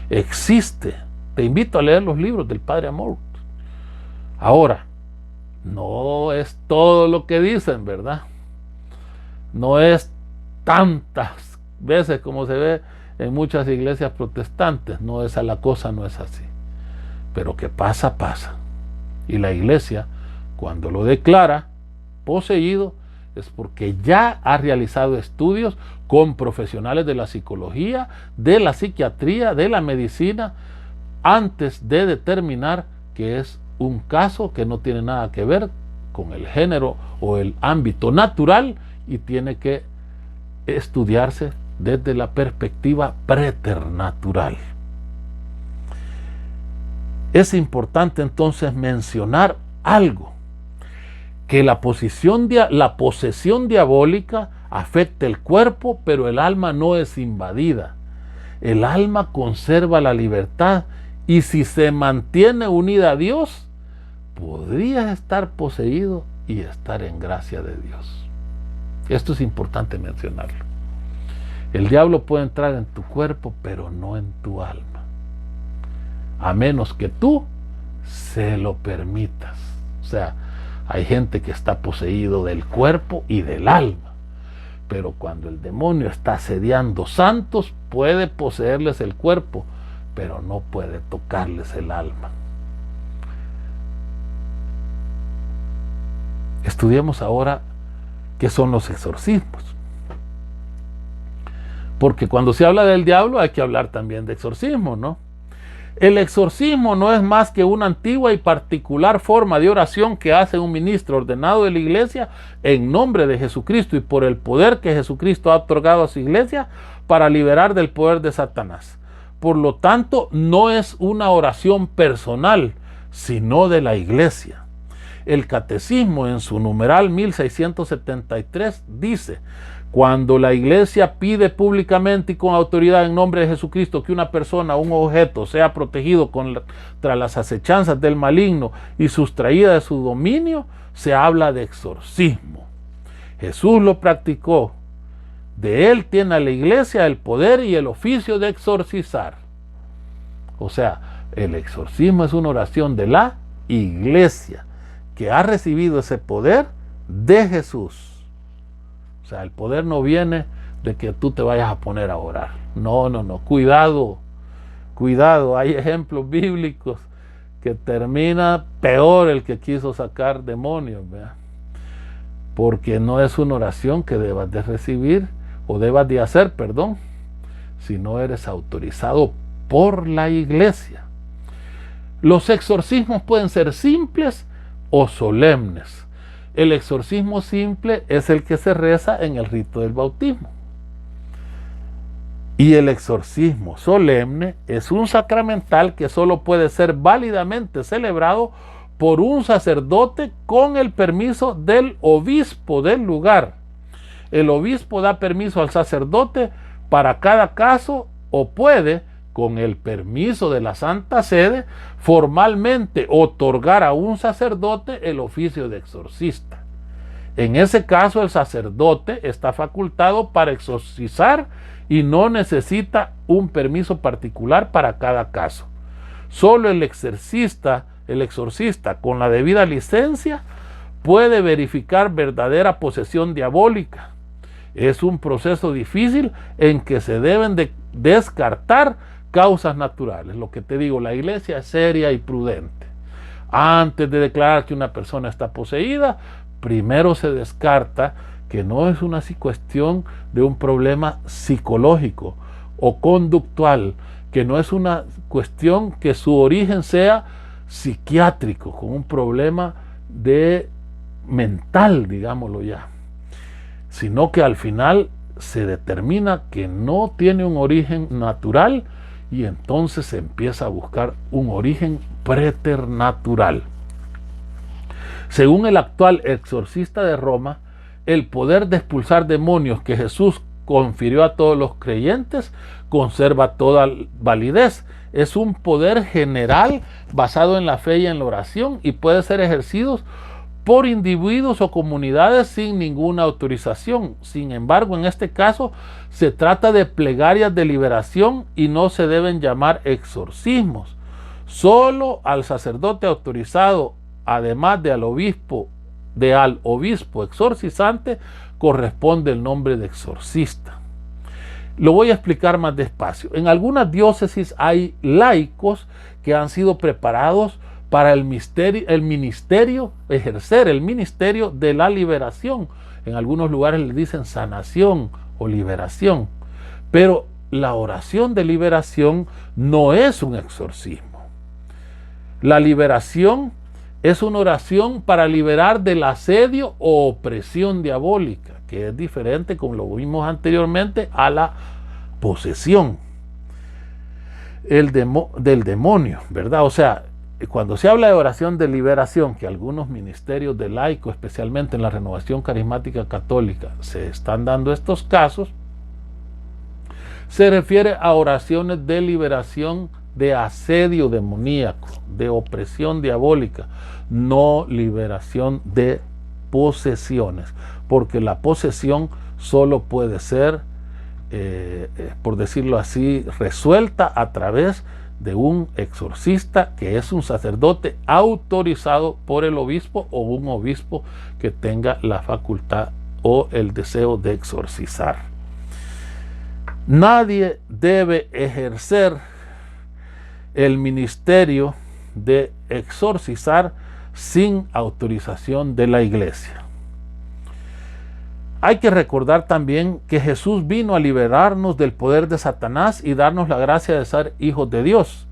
existe. Te invito a leer los libros del padre Amor. Ahora, no es todo lo que dicen, ¿verdad? No es tantas veces como se ve en muchas iglesias protestantes. No, la cosa no es así. Pero que pasa, pasa. Y la Iglesia, cuando lo declara poseído, es porque ya ha realizado estudios con profesionales de la psicología, de la psiquiatría, de la medicina, antes de determinar que es un caso que no tiene nada que ver con el género o el ámbito natural y tiene que estudiarse desde la perspectiva preternatural. Es importante entonces mencionar algo, que la posesión diabólica afecta el cuerpo, pero el alma no es invadida. El alma conserva la libertad y si se mantiene unida a Dios, podría estar poseído y estar en gracia de Dios. Esto es importante mencionarlo. El diablo puede entrar en tu cuerpo, pero no en tu alma, a menos que tú se lo permitas. O sea, hay gente que está poseído del cuerpo y del alma, pero cuando el demonio está asediando santos, puede poseerles el cuerpo, pero no puede tocarles el alma. Estudiemos ahora qué son los exorcismos. Porque cuando se habla del diablo hay que hablar también de exorcismo, ¿no? El exorcismo no es más que una antigua y particular forma de oración que hace un ministro ordenado de la iglesia en nombre de Jesucristo y por el poder que Jesucristo ha otorgado a su iglesia para liberar del poder de Satanás. Por lo tanto, no es una oración personal, sino de la iglesia. El catecismo en su numeral 1673 dice: cuando la iglesia pide públicamente y con autoridad en nombre de Jesucristo que una persona o un objeto sea protegido contra las acechanzas del maligno y sustraída de su dominio, se habla de exorcismo. Jesús lo practicó. De él tiene la iglesia el poder y el oficio de exorcizar. O sea, el exorcismo es una oración de la iglesia que ha recibido ese poder de Jesús. O sea, el poder no viene de que tú te vayas a poner a orar. No, no, no. Cuidado, cuidado. Hay ejemplos bíblicos que termina peor el que quiso sacar demonios, ¿verdad? Porque no es una oración que debas de recibir o debas de hacer, perdón, si no eres autorizado por la iglesia. Los exorcismos pueden ser simples o solemnes. El exorcismo simple es el que se reza en el rito del bautismo. Y el exorcismo solemne es un sacramental que solo puede ser válidamente celebrado por un sacerdote con el permiso del obispo del lugar. El obispo da permiso al sacerdote para cada caso o puede, con el permiso de la Santa Sede, formalmente otorgar a un sacerdote el oficio de exorcista. En ese caso, el sacerdote está facultado para exorcizar y no necesita un permiso particular para cada caso. Solo el exorcista, con la debida licencia, puede verificar verdadera posesión diabólica. Es un proceso difícil en que se deben de descartar causas naturales. Lo que te digo, la iglesia es seria y prudente. Antes de declarar que una persona está poseída, primero se descarta que no es una cuestión de un problema psicológico o conductual, que no es una cuestión que su origen sea psiquiátrico, con un problema de mental, digámoslo ya, sino que al final se determina que no tiene un origen natural y entonces se empieza a buscar un origen preternatural. Según el actual exorcista de Roma, el poder de expulsar demonios que Jesús confirió a todos los creyentes conserva toda validez. Es un poder general basado en la fe y en la oración y puede ser ejercido por individuos o comunidades sin ninguna autorización. Sin embargo, en este caso se trata de plegarias de liberación y no se deben llamar exorcismos. Solo al sacerdote autorizado, además de al obispo exorcizante, corresponde el nombre de exorcista. Lo voy a explicar más despacio. En algunas diócesis hay laicos que han sido preparados para ejercer el ministerio de la liberación. En algunos lugares le dicen sanación o liberación. Pero la oración de liberación no es un exorcismo. La liberación es una oración para liberar del asedio o opresión diabólica, que es diferente, como lo vimos anteriormente, a la posesión del demonio, ¿verdad? O sea, cuando se habla de oración de liberación, que algunos ministerios de laicos, especialmente en la Renovación Carismática Católica, se están dando estos casos, se refiere a oraciones de liberación de asedio demoníaco, de opresión diabólica, no liberación de posesiones, porque la posesión solo puede ser por decirlo así, resuelta a través de un exorcista, que es un sacerdote autorizado por el obispo o un obispo que tenga la facultad o el deseo de exorcizar. Nadie debe ejercer el ministerio de exorcizar sin autorización de la iglesia. Hay que recordar también que Jesús vino a liberarnos del poder de Satanás y darnos la gracia de ser hijos de Dios.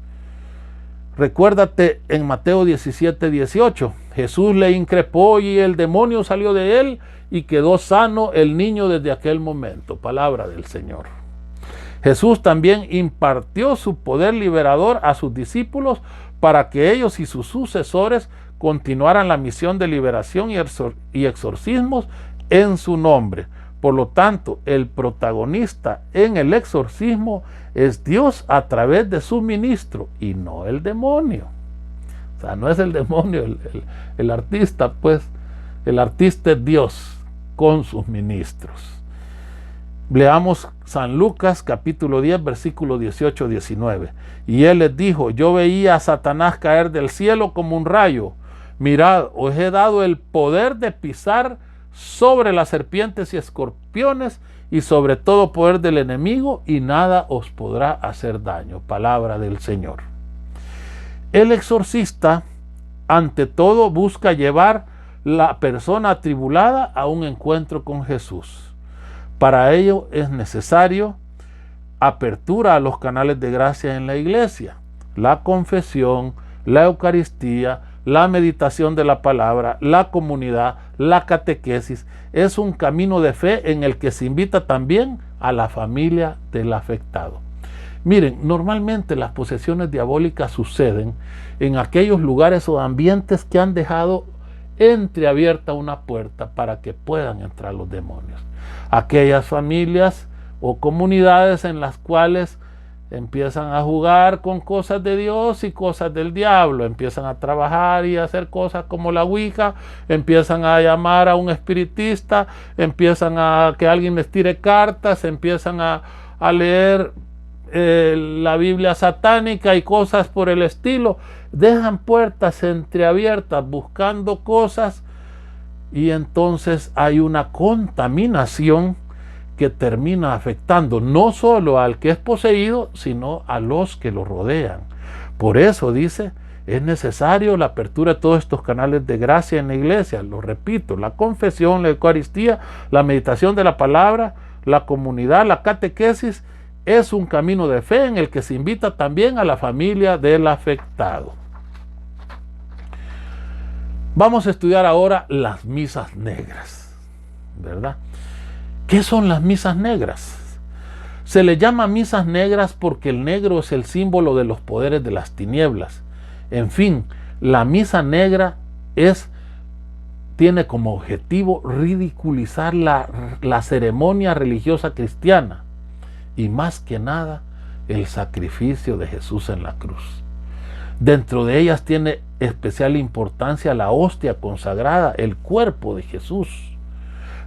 Recuérdate en Mateo 17:18, Jesús le increpó y el demonio salió de él y quedó sano el niño desde aquel momento. Palabra del Señor. Jesús también impartió su poder liberador a sus discípulos para que ellos y sus sucesores continuaran la misión de liberación y exorcismos en su nombre. Por lo tanto, el protagonista en el exorcismo es Dios a través de su ministro y no el demonio. O sea, no es el demonio el artista, pues el artista es Dios con sus ministros. Leamos San Lucas capítulo 10 versículo 18-19. Y él les dijo: yo veía a Satanás caer del cielo como un rayo. Mirad, os he dado el poder de pisar sobre las serpientes y escorpiones y sobre todo poder del enemigo, y nada os podrá hacer daño. Palabra del Señor. El exorcista, ante todo, busca llevar la persona atribulada a un encuentro con Jesús. Para ello es necesario apertura a los canales de gracia en la iglesia, la confesión, la Eucaristía, la meditación de la palabra, la comunidad, la catequesis. Es un camino de fe en el que se invita también a la familia del afectado. Miren, normalmente las posesiones diabólicas suceden en aquellos lugares o ambientes que han dejado entreabierta una puerta para que puedan entrar los demonios. Aquellas familias o comunidades en las cuales empiezan a jugar con cosas de Dios y cosas del diablo, empiezan a trabajar y a hacer cosas como la Ouija, empiezan a llamar a un espiritista, empiezan a que alguien les tire cartas, empiezan a leer la Biblia satánica y cosas por el estilo. Dejan puertas entreabiertas buscando cosas, y entonces hay una contaminación que termina afectando no solo al que es poseído, sino a los que lo rodean. Por eso dice, es necesario la apertura de todos estos canales de gracia en la iglesia. Lo repito, la confesión, la Eucaristía, la meditación de la palabra, la comunidad, la catequesis, es un camino de fe en el que se invita también a la familia del afectado. Vamos a estudiar ahora las misas negras, ¿verdad? ¿Qué son las misas negras? Se le llama misas negras porque el negro es el símbolo de los poderes de las tinieblas. En fin, la misa negra tiene como objetivo ridiculizar la ceremonia religiosa cristiana y más que nada el sacrificio de Jesús en la cruz. Dentro de ellas tiene especial importancia la hostia consagrada, el cuerpo de Jesús,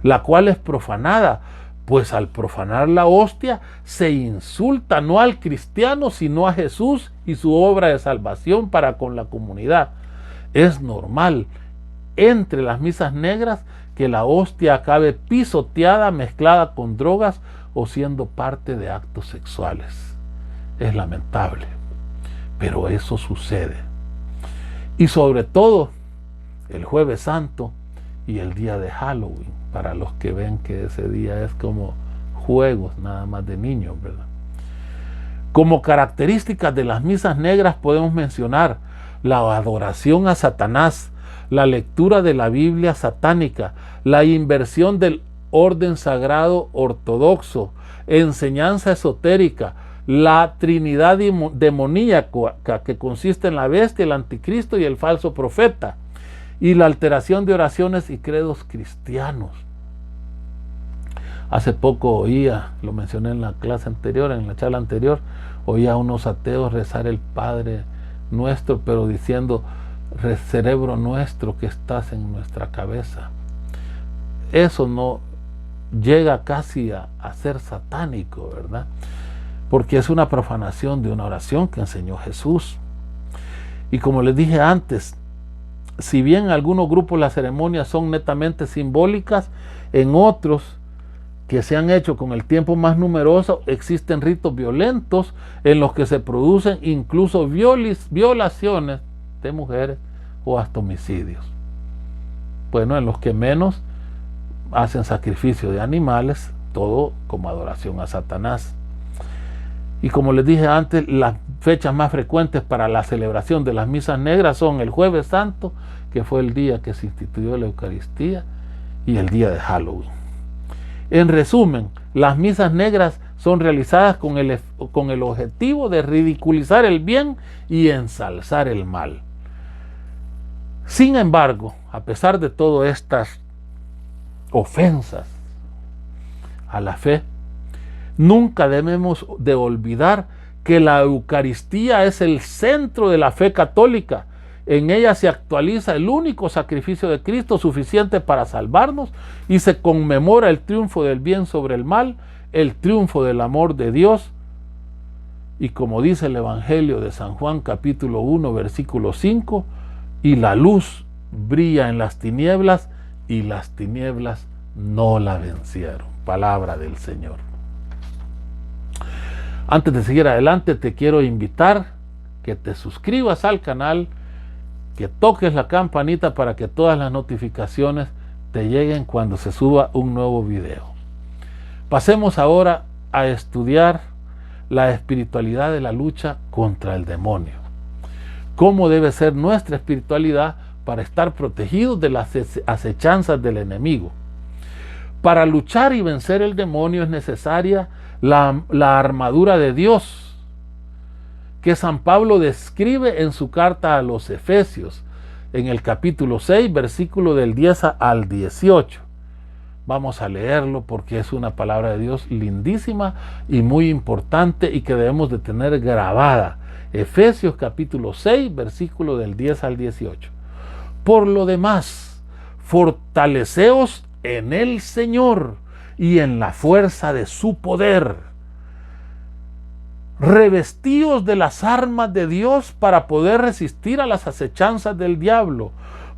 la cual es profanada, pues al profanar la hostia se insulta no al cristiano, sino a Jesús y su obra de salvación para con la comunidad. Es normal entre las misas negras que la hostia acabe pisoteada, mezclada con drogas o siendo parte de actos sexuales. Es lamentable, pero eso sucede. Y sobre todo el Jueves Santo y el día de Halloween, para los que ven que ese día es como juegos nada más de niños, ¿verdad? Como características de las misas negras podemos mencionar la adoración a Satanás, la lectura de la Biblia satánica, la inversión del orden sagrado ortodoxo, enseñanza esotérica, la trinidad demoníaca que consiste en la bestia, el anticristo y el falso profeta, y la alteración de oraciones y credos cristianos. Hace poco oía, lo mencioné en la clase anterior, en la charla anterior, oía a unos ateos rezar el Padre Nuestro, pero diciendo: cerebro nuestro que estás en nuestra cabeza. Eso no llega casi a ser satánico, ¿verdad? Porque es una profanación de una oración que enseñó Jesús. Y como les dije antes, si bien en algunos grupos las ceremonias son netamente simbólicas, en otros que se han hecho con el tiempo más numeroso, existen ritos violentos en los que se producen incluso violaciones de mujeres o hasta homicidios. Bueno, en los que menos hacen sacrificio de animales, todo como adoración a Satanás. Y como les dije antes, las fechas más frecuentes para la celebración de las misas negras son el Jueves Santo, que fue el día que se instituyó la Eucaristía, y el día de Halloween. En resumen, las misas negras son realizadas con el objetivo de ridiculizar el bien y ensalzar el mal. Sin embargo, a pesar de todas estas ofensas a la fe, nunca debemos de olvidar que la Eucaristía es el centro de la fe católica. En ella se actualiza el único sacrificio de Cristo suficiente para salvarnos y se conmemora el triunfo del bien sobre el mal, el triunfo del amor de Dios. Y como dice el Evangelio de San Juan capítulo 1 versículo 5, y la luz brilla en las tinieblas y las tinieblas no la vencieron. Palabra del Señor. Antes de seguir adelante, te quiero invitar que te suscribas al canal, que toques la campanita para que todas las notificaciones te lleguen cuando se suba un nuevo video. Pasemos ahora a estudiar la espiritualidad de la lucha contra el demonio. ¿Cómo debe ser nuestra espiritualidad para estar protegidos de las acechanzas del enemigo? Para luchar y vencer el demonio es necesaria la armadura de Dios, que San Pablo describe en su carta a los Efesios, en el capítulo 6, versículo del 10 al 18. Vamos a leerlo porque es una palabra de Dios lindísima y muy importante y que debemos de tener grabada. Efesios capítulo 6, versículo del 10 al 18. Por lo demás, fortaleceos en el Señor y en la fuerza de su poder. Revestíos de las armas de Dios para poder resistir a las acechanzas del diablo,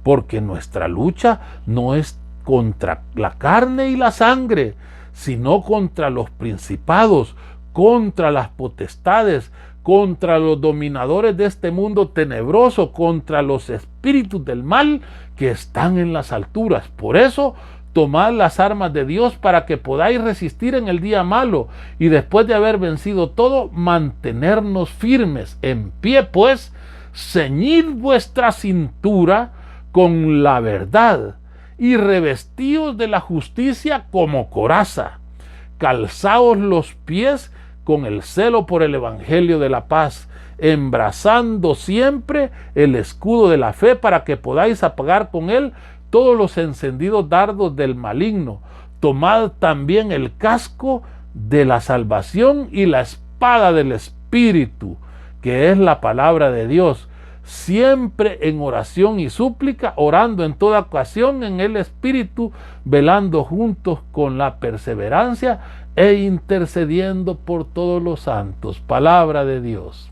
porque nuestra lucha no es contra la carne y la sangre, sino contra los principados, contra las potestades, contra los dominadores de este mundo tenebroso, contra los espíritus del mal que están en las alturas. Por eso, tomad las armas de Dios para que podáis resistir en el día malo y después de haber vencido todo, mantenernos firmes. En pie, pues, ceñid vuestra cintura con la verdad y revestíos de la justicia como coraza. Calzaos los pies con el celo por el evangelio de la paz, embrazando siempre el escudo de la fe para que podáis apagar con él todos los encendidos dardos del maligno. Tomad también el casco de la salvación y la espada del Espíritu, que es la palabra de Dios, siempre en oración y súplica, orando en toda ocasión en el Espíritu, velando juntos con la perseverancia e intercediendo por todos los santos. Palabra de Dios.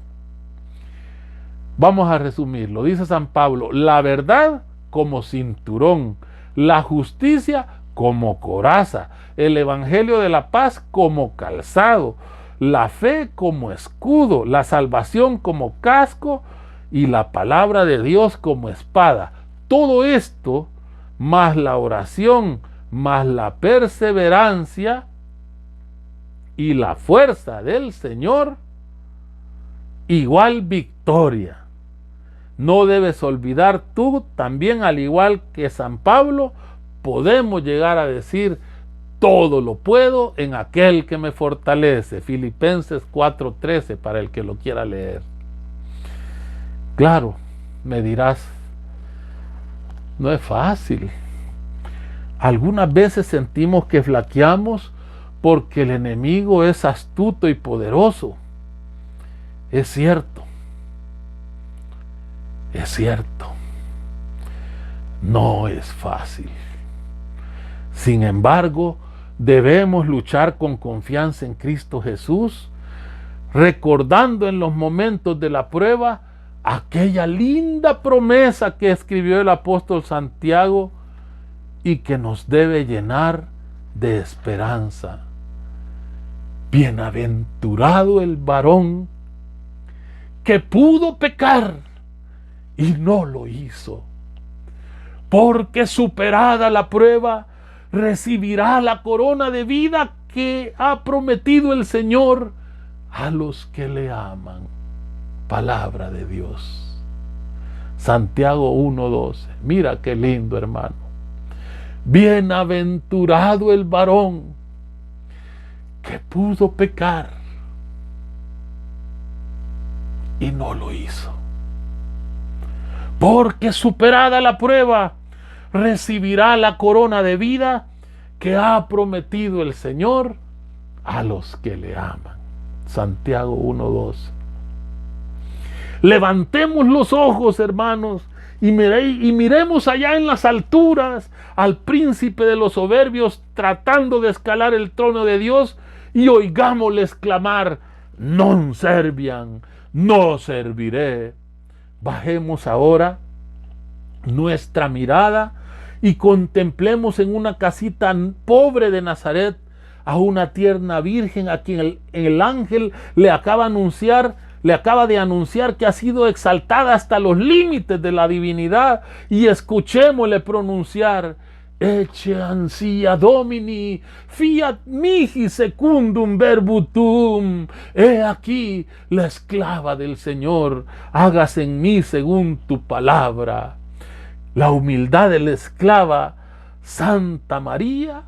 Vamos a resumirlo. Dice San Pablo, la verdad como cinturón, la justicia como coraza, el evangelio de la paz como calzado, la fe como escudo, la salvación como casco y la palabra de Dios como espada. Todo esto, más la oración, más la perseverancia y la fuerza del Señor, igual victoria. No debes olvidar tú también, al igual que San Pablo, podemos llegar a decir, todo lo puedo en aquel que me fortalece. Filipenses 4:13 para el que lo quiera leer. Claro, me dirás, no es fácil. Algunas veces sentimos que flaqueamos porque el enemigo es astuto y poderoso. Es cierto. Es cierto, no es fácil. Sin embargo, Debemos luchar con confianza en Cristo Jesús, recordando en los momentos de la prueba aquella linda promesa que escribió el apóstol Santiago y que nos debe llenar de esperanza. Bienaventurado el varón que pudo pecar y no lo hizo, porque superada la prueba recibirá la corona de vida que ha prometido el Señor a los que le aman. Palabra de Dios. Santiago 1:12. Mira qué lindo, hermano. Bienaventurado el varón que pudo pecar y no lo hizo, porque superada la prueba recibirá la corona de vida que ha prometido el Señor a los que le aman. Santiago 1:12. Levantemos los ojos, hermanos, y miremos allá en las alturas al príncipe de los soberbios tratando de escalar el trono de Dios, y oigámosles clamar: non serviam, no serviré. Bajemos ahora nuestra mirada y contemplemos en una casita pobre de Nazaret a una tierna virgen a quien el ángel le acaba de anunciar que ha sido exaltada hasta los límites de la divinidad, y escuchémosle pronunciar: Ecce ansia Domini, fiat mihi secundum verbum tuum. He aquí la esclava del Señor, hágase en mí según tu palabra. La humildad de la esclava Santa María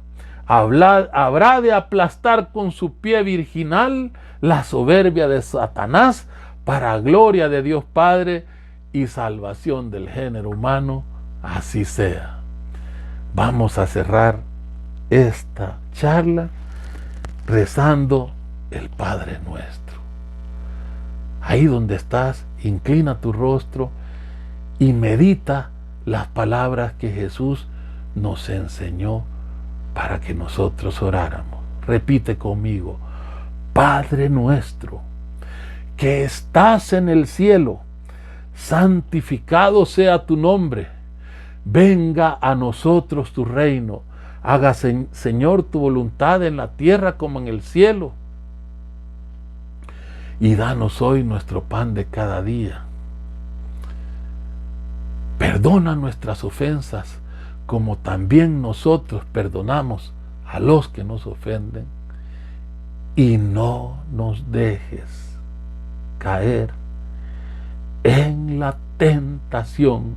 habrá de aplastar con su pie virginal la soberbia de Satanás para gloria de Dios Padre y salvación del género humano. Así sea. Vamos a cerrar esta charla rezando el Padre Nuestro. Ahí donde estás, inclina tu rostro y medita las palabras que Jesús nos enseñó para que nosotros oráramos. Repite conmigo: Padre nuestro, que estás en el cielo, santificado sea tu nombre. Venga a nosotros tu reino. Hágase, Señor, tu voluntad en la tierra como en el cielo. Y danos hoy nuestro pan de cada día. Perdona nuestras ofensas, como también nosotros perdonamos a los que nos ofenden. Y no nos dejes caer en la tentación,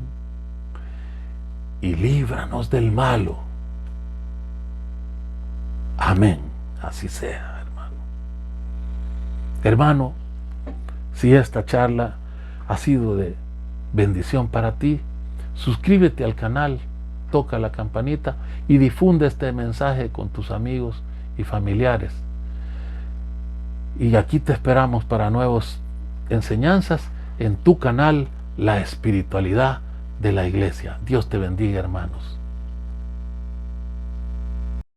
y líbranos del malo. Amén. Así sea, hermano. Hermano, si esta charla ha sido de bendición para ti, suscríbete al canal, toca la campanita y difunde este mensaje con tus amigos y familiares. Y aquí te esperamos para nuevas enseñanzas en tu canal, La Espiritualidad de la Iglesia. Dios te bendiga, hermanos.